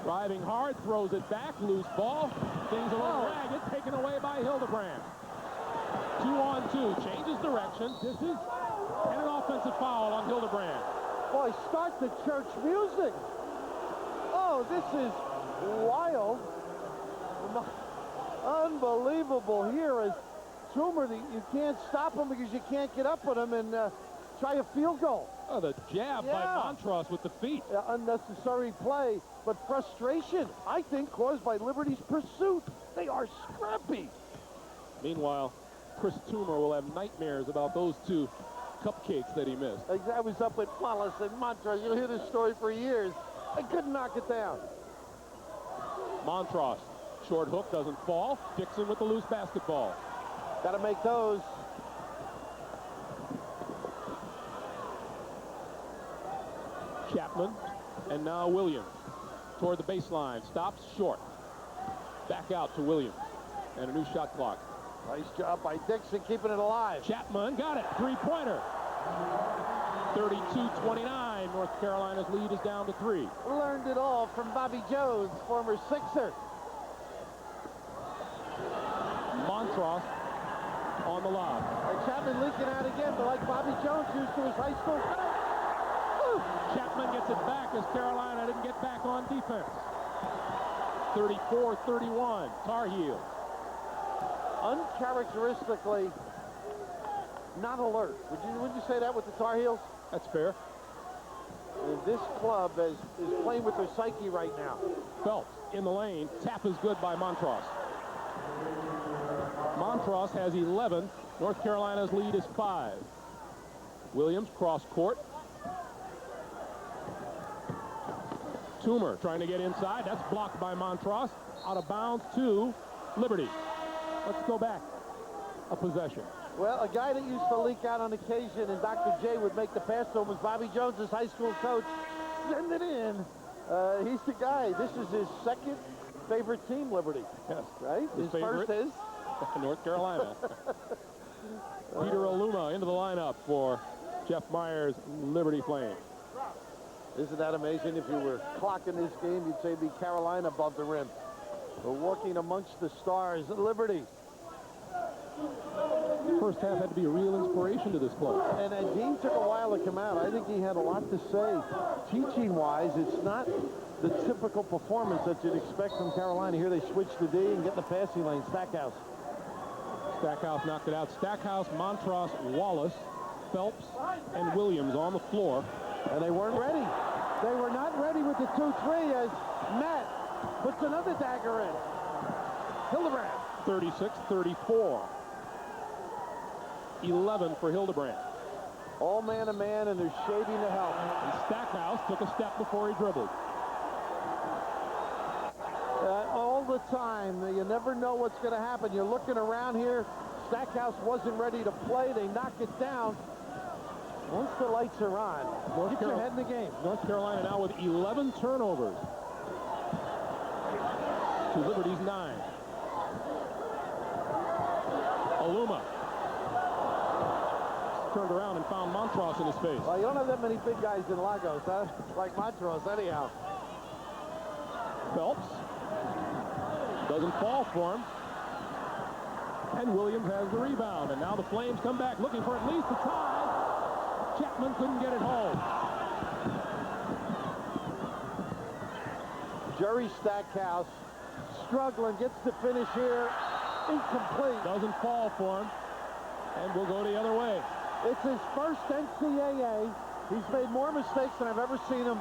Driving hard, throws it back, loose ball. Things a little ragged, taken away by Hildebrand. 2-on-2, changes direction. This is and an offensive foul on Hildebrand. Boy, start the church music. Oh, this is wild. Unbelievable here as Toomer, you can't stop him because you can't get up with him and try a field goal. Oh, the jab by Montross with the feet. Unnecessary play, but frustration, I think, caused by Liberty's pursuit. They are scrappy. Meanwhile, Chris Toomer will have nightmares about those two cupcakes that he missed. I was up with Wallace and Montross. You'll hear this story for years. They couldn't knock it down. Montross, short hook, doesn't fall. Dixon with the loose basketball. Got to make those. Chapman, and now Williams toward the baseline. Stops short. Back out to Williams. And a new shot clock. Nice job by Dixon keeping it alive. Chapman got it. Three-pointer. 32-29. North Carolina's lead is down to 3. Learned it all from Bobby Jones, former Sixer. Montross on the lob. Chapman leaking out again, but like Bobby Jones used to his high school. Chapman gets it back as Carolina didn't get back on defense. 34-31. Tarheels. Uncharacteristically not alert. Would you say that with the Tar Heels? That's fair. And this club is playing with their psyche right now. Phelps in the lane. Tap is good by Montross. Montross has 11. North Carolina's lead is 5. Williams cross court. Toomer trying to get inside. That's blocked by Montross. Out of bounds to Liberty. Let's go back. A possession. Well, a guy that used to leak out on occasion and Dr. J would make the pass to him was Bobby Jones, his high school coach. Send it in. He's the guy. This is his second favorite team, Liberty. Yes. Right? His favorite? First is? North Carolina. Peter Aluma into the lineup for Jeff Meyer's Liberty Flames. Isn't that amazing? If you were clocking this game, you'd say it'd be Carolina above the rim. But walking amongst the stars, Liberty. First half had to be a real inspiration to this club. And Dean took a while to come out. I think he had a lot to say. Teaching-wise, it's not the typical performance that you'd expect from Carolina. Here they switch to D and get in the passing lane. Stackhouse. Stackhouse knocked it out. Stackhouse, Montross, Wallace, Phelps, and Williams on the floor. And they weren't ready. They were not ready with the 2-3 as Matt puts another dagger in. Hildebrand. 36-34. 11 for Hildebrand. All man-to-man, and they're shading the help. And Stackhouse took a step before he dribbled. All the time. You never know what's going to happen. You're looking around here. Stackhouse wasn't ready to play. They knock it down. Once the lights are on, get your head in the game. North Carolina now with 11 turnovers to Liberty's 9. Aluma turned around and found Montross in his face. Well, you don't have that many big guys in Lagos, huh? Like Montross, anyhow. Phelps doesn't fall for him. And Williams has the rebound. And now the Flames come back looking for at least a tie. Chapman couldn't get it home. Jerry Stackhouse struggling, gets the finish here. Incomplete. Doesn't fall for him. And we'll go the other way. It's his first NCAA. He's made more mistakes than I've ever seen him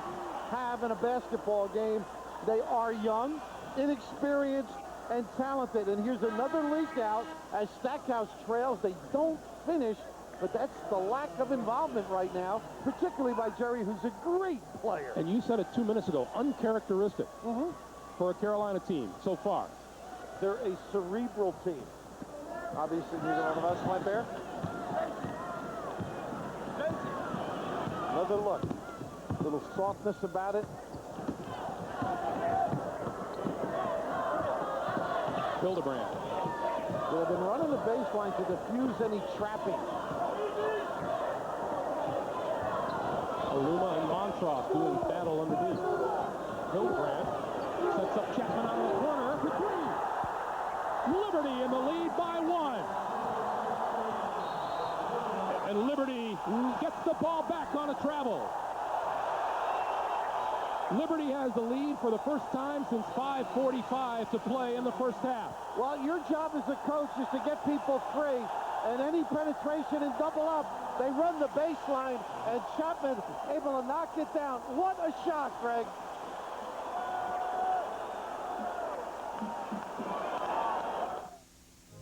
have in a basketball game. They are young, inexperienced, and talented. And here's another leak out as Stackhouse trails. They don't finish, but that's the lack of involvement right now, particularly by Jerry, who's a great player. And you said it 2 minutes ago, uncharacteristic for a Carolina team so far. They're a cerebral team. Obviously, neither one of us went there. Another look. A little softness about it. Hildebrand. They've been running the baseline to diffuse any trapping. Aluma and Montross doing battle underneath. Hildebrand sets up Chapman out of the corner for 3. Liberty in the lead by 1. And Liberty gets the ball back on a travel. Liberty has the lead for the first time since 5:45 to play in the first half. Well, your job as a coach is to get people free, and any penetration and double up, they run the baseline, and Chapman able to knock it down. What a shot, Greg.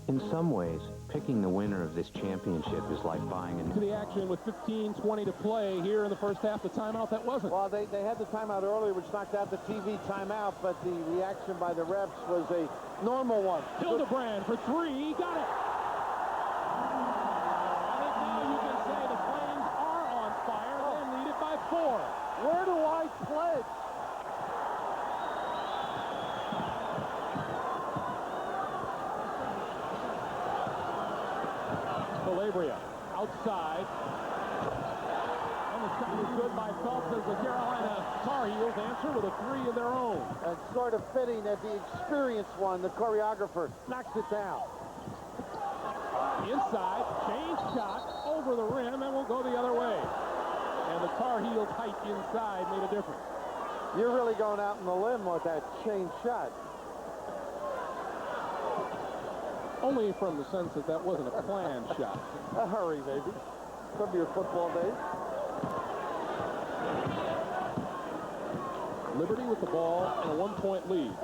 In some ways, picking the winner of this championship is like buying To the action with 15:20 to play here in the first half. The timeout that wasn't. Well, they had the timeout earlier, which knocked out the TV timeout, but the reaction by the refs was a normal one. Hildebrand for three. Got it. I think now you can say the Flames are on fire. They lead it by 4. Where do I pledge? Calabria outside. And the shot is good by Phelps as the Carolina Tarheels answer with a 3 of their own. And sort of fitting that the experienced one, the choreographer, knocks it down. Inside, change shot over the rim and will go the other way. And the Tar Heels height inside made a difference. You're really going out on the limb with that change shot. Only from the sense that that wasn't a planned shot. A hurry, maybe. From your football days. Liberty with the ball and a 1-point lead.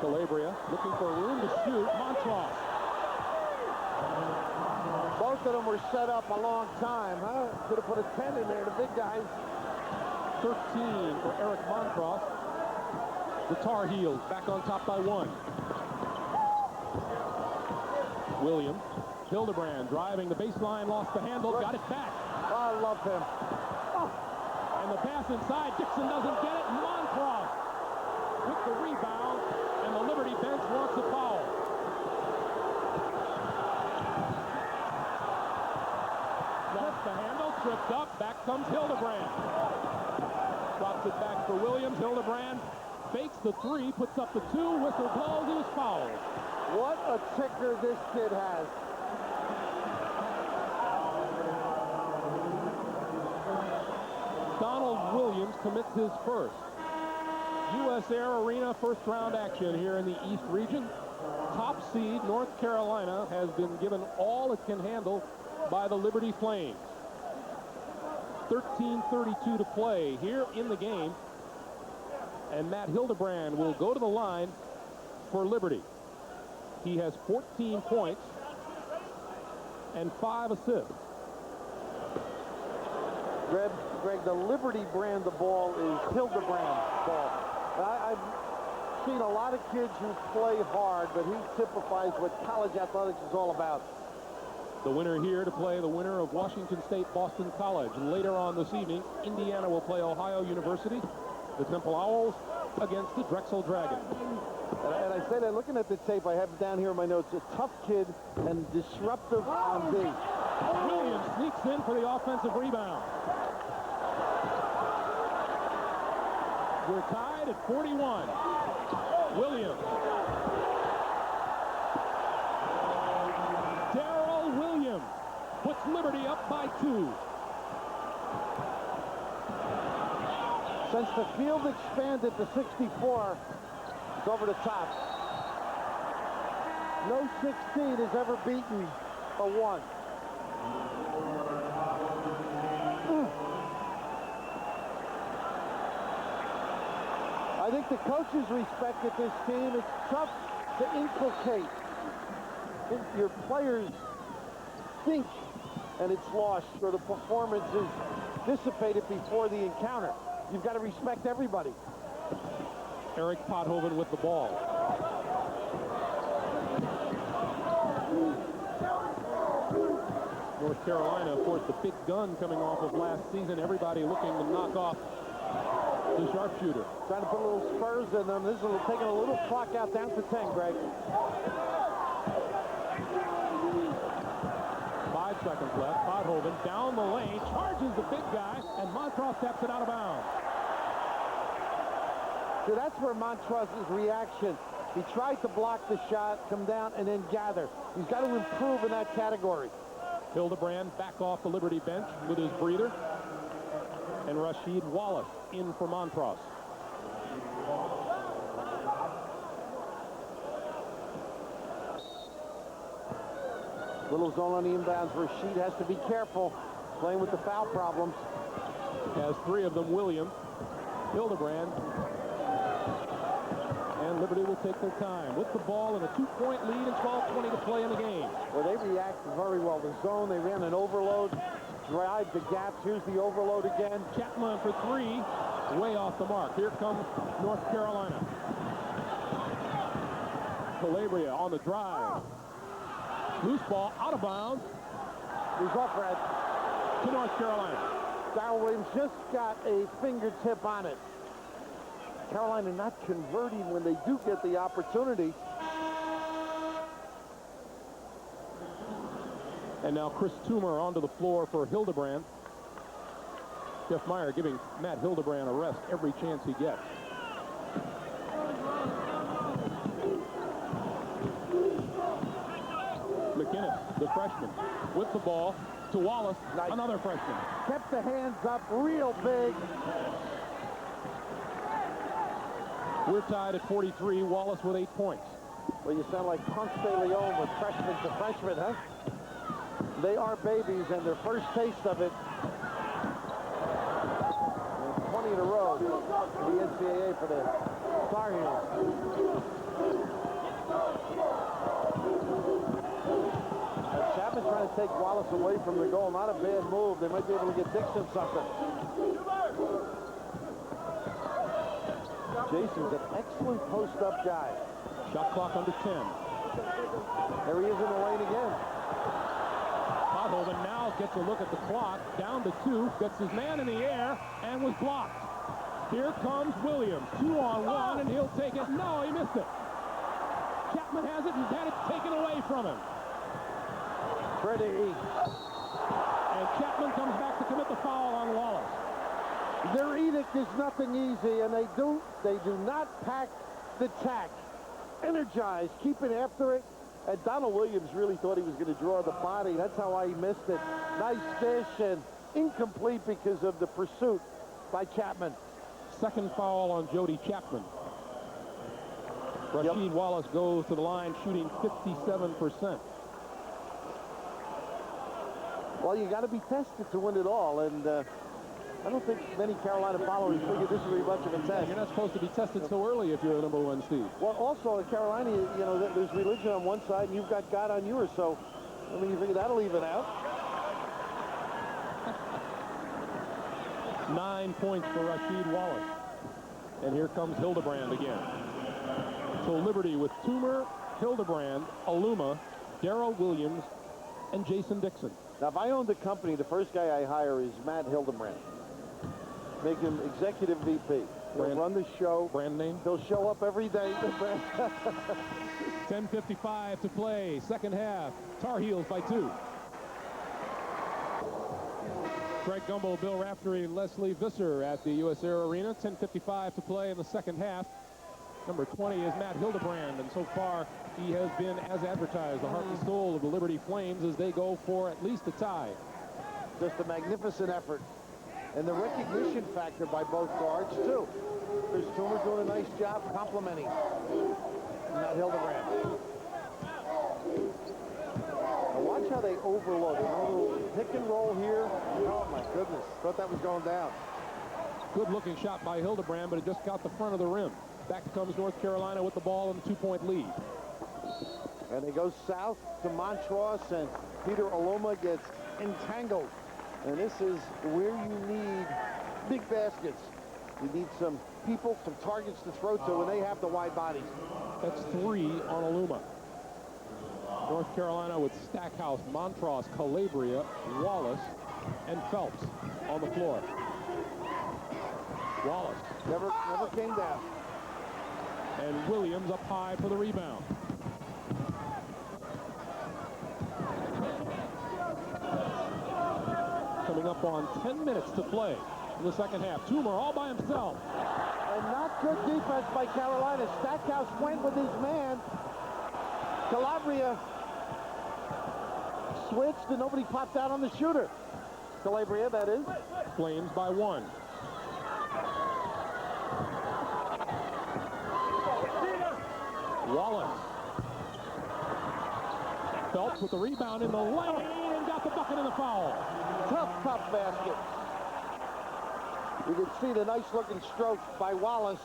Calabria looking for room to shoot. Montross. Both of them were set up a long time, huh? Could have put a 10 in there, the big guys. 13 for Eric Montross. The Tar Heels back on top by 1. Williams. Hildebrand driving the baseline, lost the handle, got it back. I love him. And the pass inside. Dixon doesn't get it. Montross with the rebound, and the Liberty bench wants a foul. Lost the handle, tripped up, back comes Hildebrand. Drops it back for Williams. Hildebrand fakes the 3, puts up the 2, whistle blows, he was fouled. What a ticker this kid has. Donald Williams commits his first. USAir Arena first-round action here in the East region. Top seed North Carolina has been given all it can handle by the Liberty Flames. 13:32 to play here in the game. And Matt Hildebrand will go to the line for Liberty. He has 14 points and 5 assists. Greg, the Liberty brand of ball is Hildebrand ball. I've seen a lot of kids who play hard, but he typifies what college athletics is all about. The winner here to play the winner of Washington State Boston College. Later on this evening, Indiana will play Ohio University. The Temple Owls against the Drexel Dragons. And I say that looking at the tape, I have down here in my notes, a tough kid and disruptive on D. Williams sneaks in for the offensive rebound. We're tied at 41. Williams. Darrell Williams puts Liberty up by 2. Since the field expanded to 64, it's over the top. No 16 has ever beaten a 1. I think the coaches respected this team. It's tough to inculcate. Your players think, and it's lost, or the performance is dissipated before the encounter. You've got to respect everybody. Eric Pothoven with the ball. North Carolina, of course, the big gun coming off of last season. Everybody looking to knock off the sharpshooter. Trying to put a little spurs in them. This is taking a little clock out down to 10, Greg. 5 seconds left. Pothoven down the lane, charges the big guy, and Montross taps it out of bounds. So that's where Montross's reaction He tried to block the shot, come down, and then gather. He's got to improve in that category. Hildebrand back off the Liberty bench with his breather. And Rasheed Wallace in for Montross. Little zone on the inbounds. Rasheed has to be careful playing with the foul problems. Has 3 of them. Williams, Hildebrand, and Liberty will take their time with the ball in a 2-point lead and 12:20 to play in the game. Well, they reacted very well. The zone, they ran an overload, drive the gaps. Here's the overload again. Chapman for 3, way off the mark. Here comes North Carolina. Calabria on the drive. Loose ball out of bounds. He's off, Red. To North Carolina. Darrell Williams just got a fingertip on it. Carolina not converting when they do get the opportunity. And now Chris Toomer onto the floor for Hildebrand. Jeff Meyer giving Matt Hildebrand a rest every chance he gets. McInnes, the freshman, with the ball to Wallace, nice. Another freshman. Kept the hands up real big. We're tied at 43, Wallace with 8 points. Well, you sound like Ponce de Leon with freshman to freshman, huh? They are babies, and their first taste of it. And 20 in a row in the NCAA for the Tarheels. Chapman's trying to take Wallace away from the goal. Not a bad move. They might be able to get Dixon something. Jason's an excellent post-up guy. Shot clock under 10. There he is in the lane again. Pothoven now gets a look at the clock. Down to 2. Gets his man in the air and was blocked. Here comes Williams. 2-on-1, and he'll take it. No, he missed it. Chapman has it and had it taken away from him. Pretty. And Chapman comes back to commit the foul on Wallace. Their edict is nothing easy, and they do not pack the tack. Energized, keeping after it. And Donald Williams really thought he was going to draw the body. That's how he missed it. Nice fish and incomplete because of the pursuit by Chapman. Second foul on Jody Chapman. Rasheed Wallace goes to the line shooting 57%. Well, you got to be tested to win it all, and I don't think many Carolina followers figured this would be much of a test. You're not supposed to be tested so early if you're the #1 seed. Well, also in Carolina, you know, there's religion on one side, and you've got God on yours, so I mean, you figure that'll even out. 9 points for Rasheed Wallace. And here comes Hildebrand again. So Liberty with Toomer, Hildebrand, Aluma, Darrell Williams, and Jason Dixon. Now, if I owned the company, the first guy I hire is Matt Hildebrand. Make him executive VP. He'll run the show. Brand name? He'll show up every day. 10:55 to play, second half. Tar Heels by 2. Greg Gumbel, Bill Raftery, Leslie Visser at the USAir Arena. 10:55 to play in the second half. Number 20 is Matt Hildebrand, and so far he has been, as advertised, the heart and soul of the Liberty Flames as they go for at least a tie. Just a magnificent effort. And the recognition factor by both guards, too. Chris Toomer doing a nice job complimenting Matt Hildebrand. Now watch how they overload. A little pick and roll here. Oh, my goodness. Thought that was going down. Good-looking shot by Hildebrand, but it just got the front of the rim. Back comes North Carolina with the ball and a 2-point lead. And they go south to Montross, and Peter Aluma gets entangled. And this is where you need big baskets. You need some people, some targets to throw to when they have the wide bodies. That's 3 on Aluma. North Carolina with Stackhouse, Montross, Calabria, Wallace, and Phelps on the floor. Wallace. Never came down. And Williams up high for the rebound. Coming up on 10 minutes to play in the second half. Toomer all by himself. And not good defense by Carolina. Stackhouse went with his man. Calabria switched and nobody popped out on the shooter. Calabria, that is. Flames by 1. Wallace. Phelps with the rebound in the lane and got the bucket in the foul. Tough basket. You can see the nice-looking stroke by Wallace,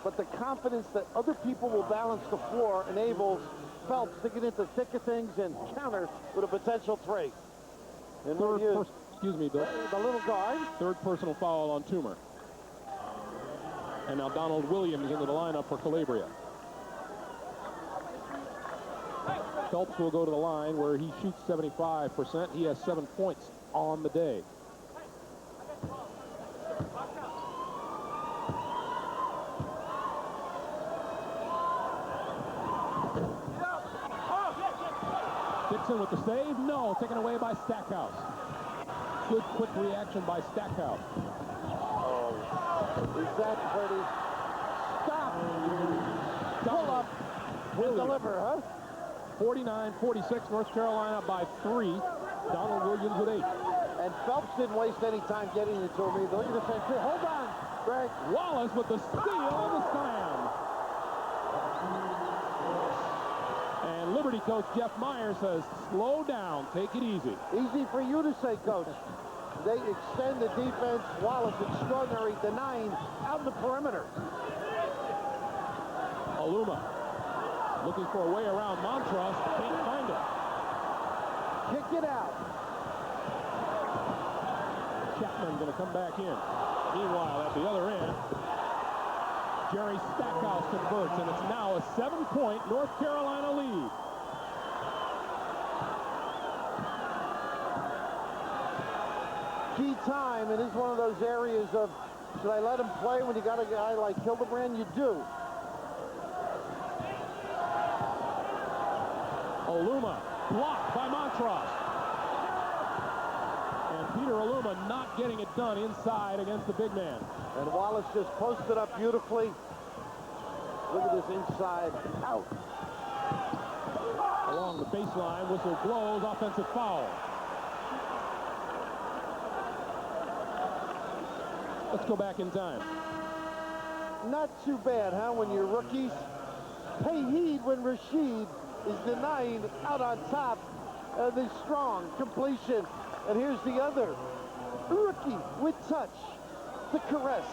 but the confidence that other people will balance the floor enables Phelps to get into thick of things and counter with a potential three. And Excuse me, Bill. The little guard. Third personal foul on Toomer. And now Donald Williams into the lineup for Calabria. Phelps will go to the line where he shoots 75%. He has 7 points on the day. Dixon with the save. No, taken away by Stackhouse. Good quick reaction by Stackhouse. Oh, is that pretty? Stop. Pull up and deliver, huh? 49-46, North Carolina by 3. Donald Williams with 8. And Phelps didn't waste any time getting it to him either. Look at the same thing. Hold on, Greg. Wallace with the steal and the slam. And Liberty coach Jeff Meyer says, slow down, take it easy. Easy for you to say, coach. They extend the defense. Wallace extraordinary, denying out the perimeter. Aluma looking for a way around Montross. Can't find it. Kick it out. Chapman going to come back in. Meanwhile, at the other end, Jerry Stackhouse converts, and it's now a 7-point North Carolina lead. Key time, and it's one of those areas of, should I let him play when you got a guy like Hildebrand? You do. Aluma blocked by Montross. And Peter Aluma not getting it done inside against the big man. And Wallace just posted up beautifully. Look at this inside out. Along the baseline, whistle blows, offensive foul. Let's go back in time. Not too bad, huh, when you're rookies? Pay heed when Rashid is denying out on top. The strong completion. And here's the other rookie with touch, the caress.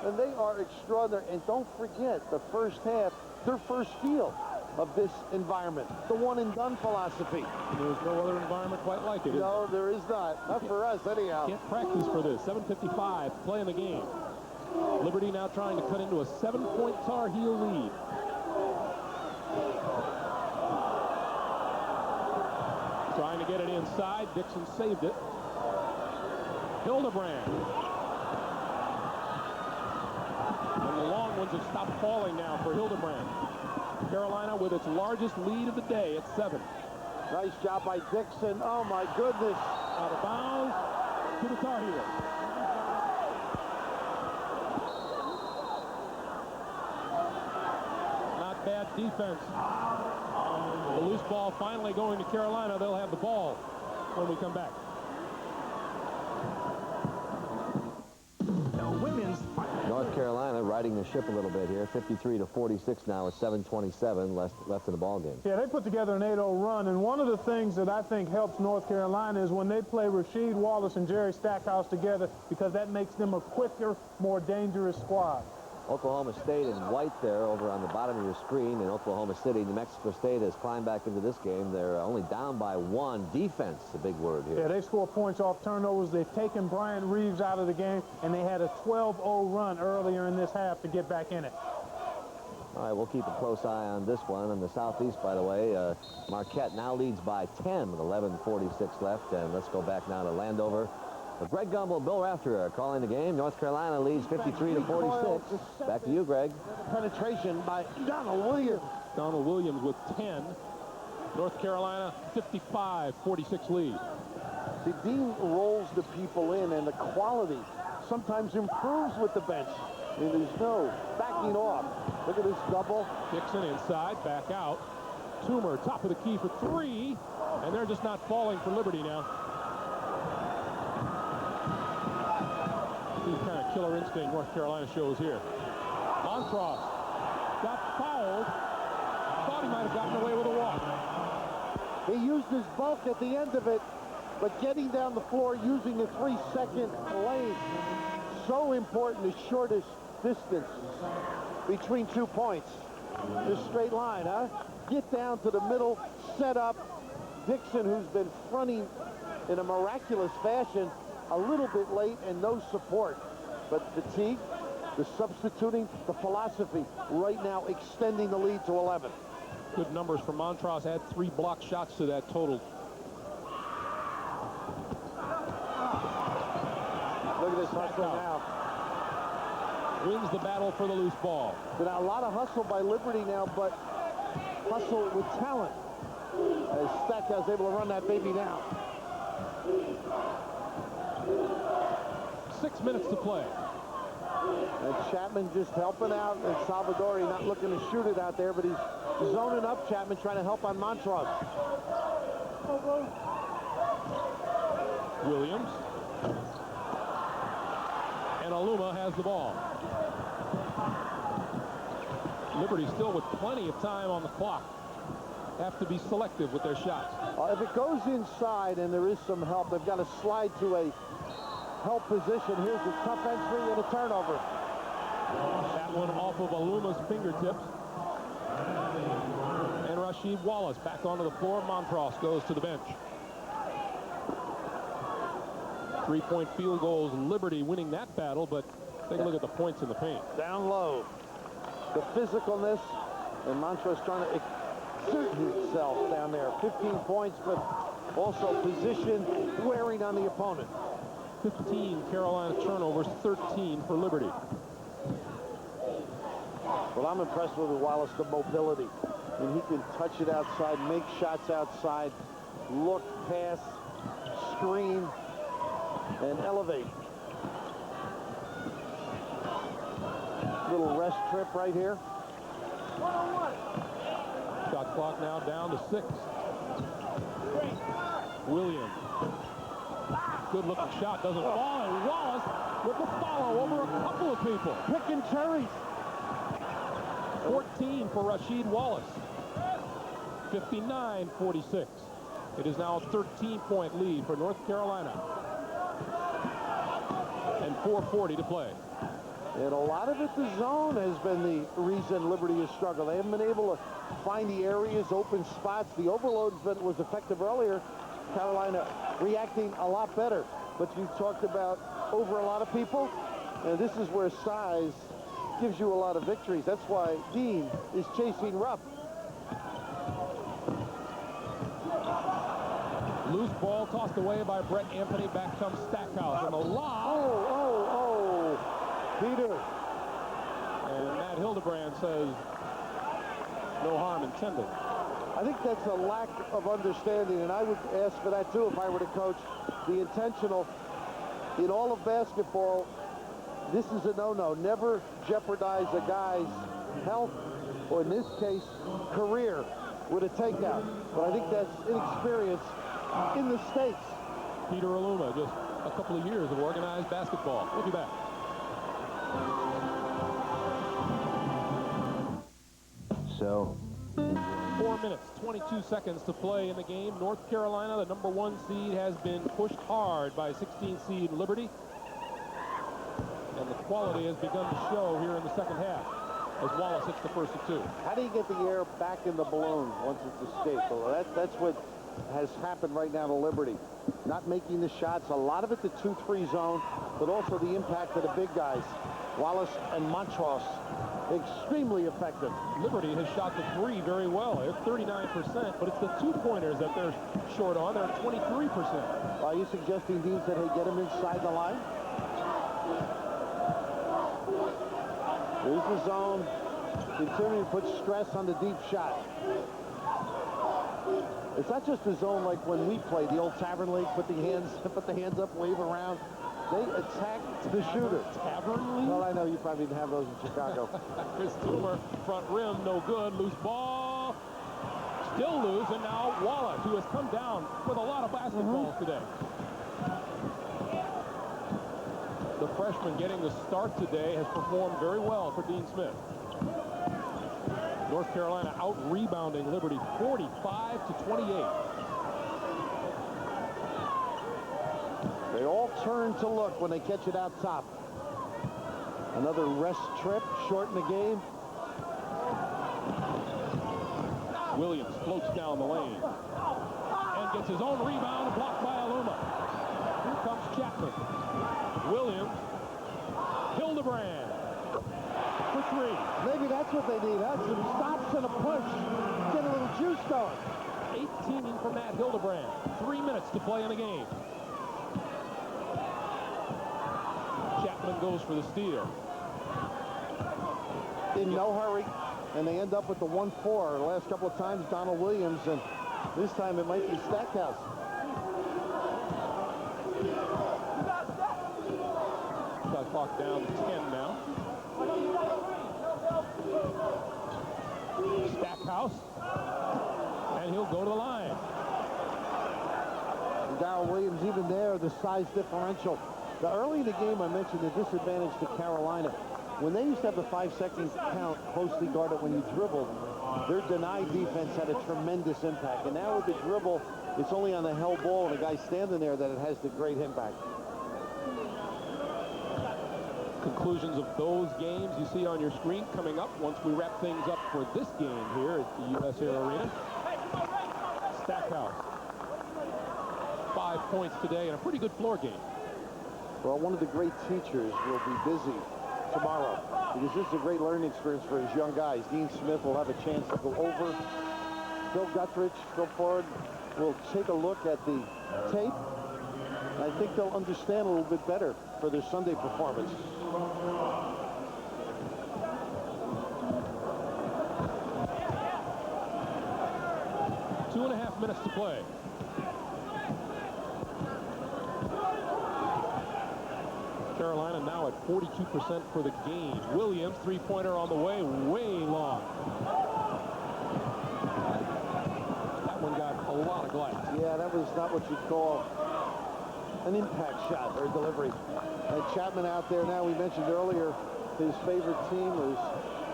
And they are extraordinary. And don't forget, the first half, their first steal of this environment. The one-and-done philosophy. There's no other environment quite like it. No, there is not. Not for us, anyhow. Can't practice for this. 7:55 to play in the game. Liberty now trying to cut into a 7-point Tar Heel lead. Trying to get it inside. Dixon saved it. Hildebrand. And the long ones have stopped falling now for Hildebrand. Carolina with its largest lead of the day at 7. Nice job by Dixon. Oh, my goodness. Out of bounds to the Tar Heels. Not bad defense. The loose ball finally going to Carolina. They'll have the ball when we come back. North Carolina riding the ship a little bit here. 53-46 now with 7:27 left in the ball game. Yeah, they put together an 8-0 run, and one of the things that I think helps North Carolina is when they play Rasheed Wallace and Jerry Stackhouse together, because that makes them a quicker, more dangerous squad. Oklahoma State in white there over on the bottom of your screen in Oklahoma City. New Mexico State has climbed back into this game. They're only down by 1. Defense, a big word here. Yeah, they score points off turnovers. They've taken Bryant Reeves out of the game, and they had a 12-0 run earlier in this half to get back in it. All right, we'll keep a close eye on this one. In the southeast, by the way, Marquette now leads by 10 with 11:46 left. And let's go back now to Landover. Well, Greg Gumbel, Bill Rafter are calling the game. North Carolina leads 53-46. Back to you, Greg. Penetration by Donald Williams. Donald Williams with 10. North Carolina 55-46 lead. The Dean rolls the people in, and the quality sometimes improves with the bench. I mean, there's no backing off. Look at this double. Dixon inside, back out. Toomer, top of the key for three, and they're just not falling for Liberty now. See the kind of killer instinct North Carolina shows here. Montross got fouled. Thought he might have gotten away with a walk. He used his bulk at the end of it, but getting down the floor using the 3-second lane, so important, the shortest distance between 2 points. This straight line, huh? Get down to the middle, set up. Dixon, who's been fronting in a miraculous fashion, a little bit late and no support. But fatigue, the substituting, the philosophy, right now extending the lead to 11. Good numbers for Montross. Had 3 blocked shots to that total. Look at this hustle now. Wins the battle for the loose ball. So now a lot of hustle by Liberty now, but hustle with talent. As Stackhouse able to run that baby down. 6 minutes to play. And Chapman just helping out, and Salvadori not looking to shoot it out there, but he's zoning up. Chapman trying to help on Montross. Williams. And Aluma has the ball. Liberty still with plenty of time on the clock. Have to be selective with their shots. If it goes inside and there is some help, they've got to slide to a help position. Here's a tough entry and a turnover. That one off of Aluma's fingertips. And Rasheed Wallace back onto the floor. Montross goes to the bench. 3-point field goals. Liberty winning that battle, but take a look at the points in the paint. Down low. The physicalness, and Montross trying to exert himself down there. 15 points, but also position wearing on the opponent. 15 Carolina turnovers, 13 for Liberty. Well, I'm impressed with Wallace, the mobility. I mean, he can touch it outside, make shots outside, look, pass, screen, and elevate. Little rest trip right here. Shot clock now down to 6. Williams. Good looking shot, doesn't fall, and Wallace with the follow over a couple of people. Picking cherries. 14 for Rasheed Wallace. 59-46. It is now a 13-point lead for North Carolina. And 4:40 to play. And a lot of it, the zone has been the reason Liberty has struggled. They haven't been able to find the areas, open spots. The overload was effective earlier. Carolina reacting a lot better. But you talked about over a lot of people. And this is where size gives you a lot of victories. That's why Dean is chasing Rupp. Loose ball tossed away by Brett Anthony. Back comes Stackhouse. And the lob. Oh, Peter. And Matt Hildebrand says no harm intended. I think that's a lack of understanding, and I would ask for that too if I were to coach. The intentional, in all of basketball, this is a no-no. Never jeopardize a guy's health, or in this case, career, with a takeout. But I think that's inexperience in the States. Peter Aluma, just a couple of years of organized basketball. We'll be back. So 4 minutes, 22 seconds to play in the game. North Carolina, the #1 seed, has been pushed hard by 16 seed Liberty. And the quality has begun to show here in the second half as Wallace hits the first of 2. How do you get the air back in the balloon once it's escaped? Well, that's what has happened right now to Liberty. Not making the shots, a lot of it the 2-3 zone, but also the impact of the big guys. Wallace and Montross, extremely effective. Liberty has shot the 3 very well. They're 39%, but it's the 2-pointers that they're short on. They're at 23%. Are you suggesting, Dean, that hey, get him inside the line? Here's the zone. Continuing to put stress on the deep shot. It's not just a zone like when we played the old Tavern League, put the hands up, wave around. They attacked the shooter. Tavern lead? Well, I know you probably didn't have those in Chicago. Chris Toomer, front rim, no good. Loose ball. Still loose, and now Wallace, who has come down with a lot of basketballs today. The freshman getting the start today has performed very well for Dean Smith. North Carolina out-rebounding Liberty 45-28. They all turn to look when they catch it out top. Another rest trip, shorten the game. Williams floats down the lane and gets his own rebound, blocked by Aluma. Here comes Chapman. Williams, Hildebrand for three. Maybe that's what they need, huh? Some stops and a push. Get a little juice going. 18 for Matt Hildebrand. 3 minutes to play in the game. Chapman goes for the steal. In no hurry, and they end up with the 1-4. The last couple of times, Donald Williams, and this time it might be Stackhouse. Shot clock down to 10 now. Stackhouse, and he'll go to the line. Darrell Williams, even there, the size differential. Early in the game, I mentioned the disadvantage to Carolina. When they used to have the 5-second count closely guarded when you dribbled, their denied defense had a tremendous impact. And now with the dribble, it's only on the held ball and a guy standing there that it has the great impact. Conclusions of those games you see on your screen coming up once we wrap things up for this game here at the USAir Arena. Stackhouse. 5 points today and a pretty good floor game. Well, one of the great teachers will be busy tomorrow because this is a great learning experience for his young guys. Dean Smith will have a chance to go over. Phil Guthridge, Phil Ford, will take a look at the tape. And I think they'll understand a little bit better for their Sunday performance. Two and a half minutes to play. Carolina now at 42% for the game. Williams, three-pointer on the way, way long. That one got a lot of glide. Yeah, that was not what you'd call an impact shot or delivery. And Chapman out there now, we mentioned earlier, his favorite team, or his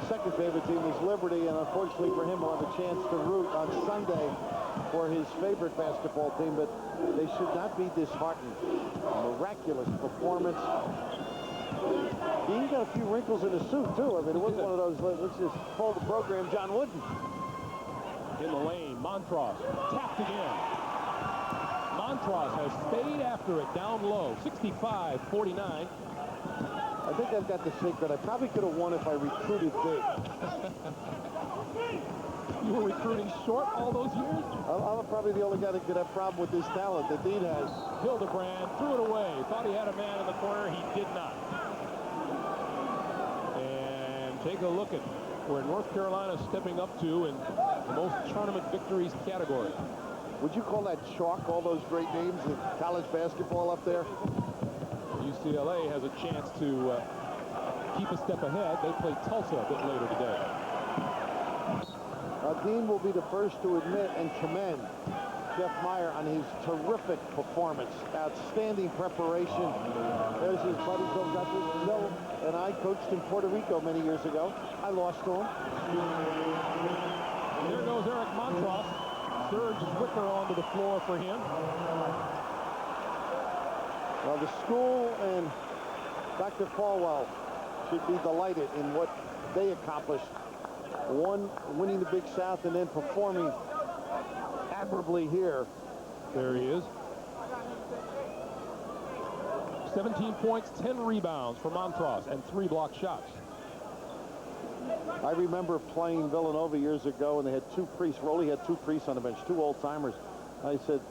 second favorite team was Liberty, and unfortunately for him, he'll have a chance to root on Sunday for his favorite basketball team, but they should not be disheartened. Miraculous performance. He got a few wrinkles in his suit, too. I mean, it wasn't one of those, let's just pull the program, John Wooden. In the lane, Montross tapped again. Montross has stayed after it down low, 65-49. I think I've got the secret. I probably could have won if I recruited big. You were recruiting short all those years? I'm probably the only guy that could have a problem with this talent that Dean has. Hildebrand threw it away. Thought he had a man in the corner. He did not. And take a look at where North Carolina is stepping up to in the most tournament victories category. Would you call that chalk, all those great names in college basketball up there? UCLA has a chance to keep a step ahead. They play Tulsa a bit later today. Dean will be the first to admit and commend Jeff Meyer on his terrific performance. Outstanding preparation. There's his buddy Phil Guthridge. Phil and I coached in Puerto Rico many years ago. I lost to him. There goes Eric Montross. Serge Zwicker onto the floor for him. Well, the school and Dr. Falwell should be delighted in what they accomplished. One, winning the Big South, and then performing admirably here. There he is. 17 points, 10 rebounds for Montross, and 3 block shots. I remember playing Villanova years ago, and they had 2 priests. Rowley had 2 priests on the bench, 2 old-timers. I said,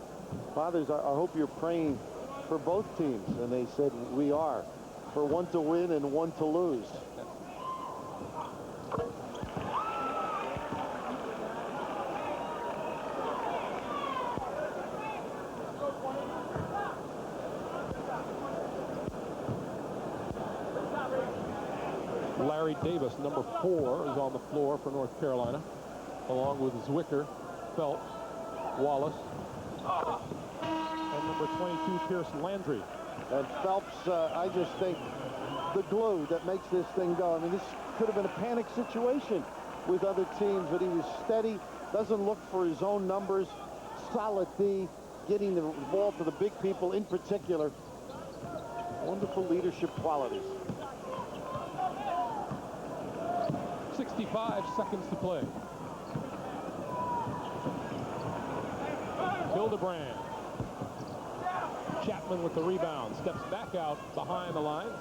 fathers, I hope you're praying for both teams. And they said, we are, for one to win and one to lose. Larry Davis, number 4, is on the floor for North Carolina, along with Zwicker, Phelps, Wallace, and number 22, Pierce Landry. And Phelps, I just think, the glue that makes this thing go. I mean, this could have been a panic situation with other teams, but he was steady, doesn't look for his own numbers, solid D, getting the ball to the big people in particular. Wonderful leadership qualities. 65 seconds to play. Hildebrand. Chapman with the rebound. Steps back out behind the line.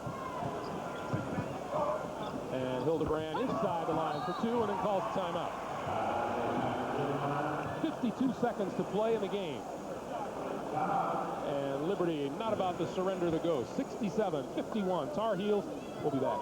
And Hildebrand inside the line for 2 and then calls a timeout. 52 seconds to play in the game. And Liberty not about to surrender the ghost. 67-51. Tar Heels will be back.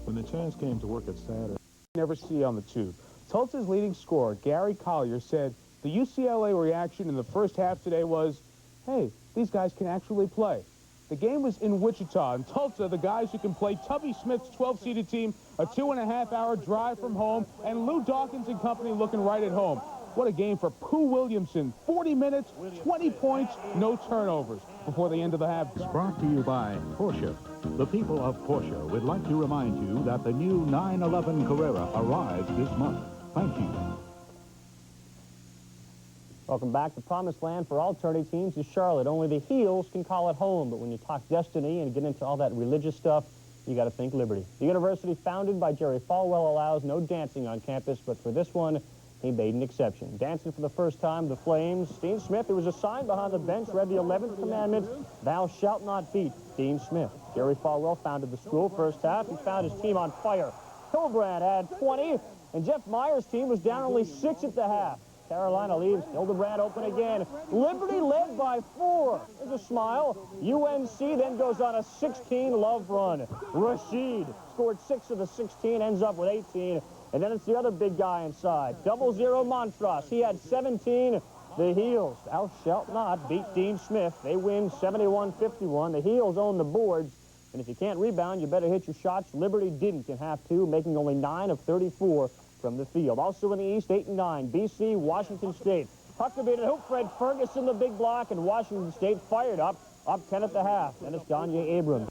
When the chance came to work at Saturday, Never see on the tube. Tulsa's leading scorer, Gary Collier, said the UCLA reaction in the first half today was, hey, these guys can actually play. The game was in Wichita. In Tulsa, the guys who can play Tubby Smith's 12-seeded team, a 2.5-hour drive from home, and Lou Dawkins and company looking right at home. What a game for Pooh Williamson. 40 minutes, 20 points, no turnovers before the end of the half. It's brought to you by Porsche. The people of Porsche would like to remind you that the new 911 Carrera arrives this month. Thank you. Welcome back. The promised land for all tourney teams is Charlotte. Only the Heels can call it home. But when you talk destiny and get into all that religious stuff, you got to think Liberty. The university founded by Jerry Falwell allows no dancing on campus, but for this one, he made an exception. Dancing for the first time, the Flames. Dean Smith, who was a sign behind the bench, read the 11th commandment, thou shalt not beat Dean Smith. Jerry Falwell founded the school. First half, he found his team on fire. Hildebrand had 20, and Jeff Meyer's team was down only 6 at the half. Carolina leaves. Hildebrand open again. Liberty led by 4. There's a smile. UNC then goes on a 16-love run. Rashid scored 6 of the 16, ends up with 18. And then it's the other big guy inside. 0-0 Monstras. He had 17. The Heels, thou shalt not beat Dean Smith. They win 71-51. The Heels own the boards. And if you can't rebound, you better hit your shots. Liberty didn't in half 2, making only 9 of 34 from the field. Also in the East, 8 and 9, BC, Washington State. Huckabee to hoop, Fred Ferguson, the big block, and Washington State fired up 10 at the half. Then it's Gagne Abrams.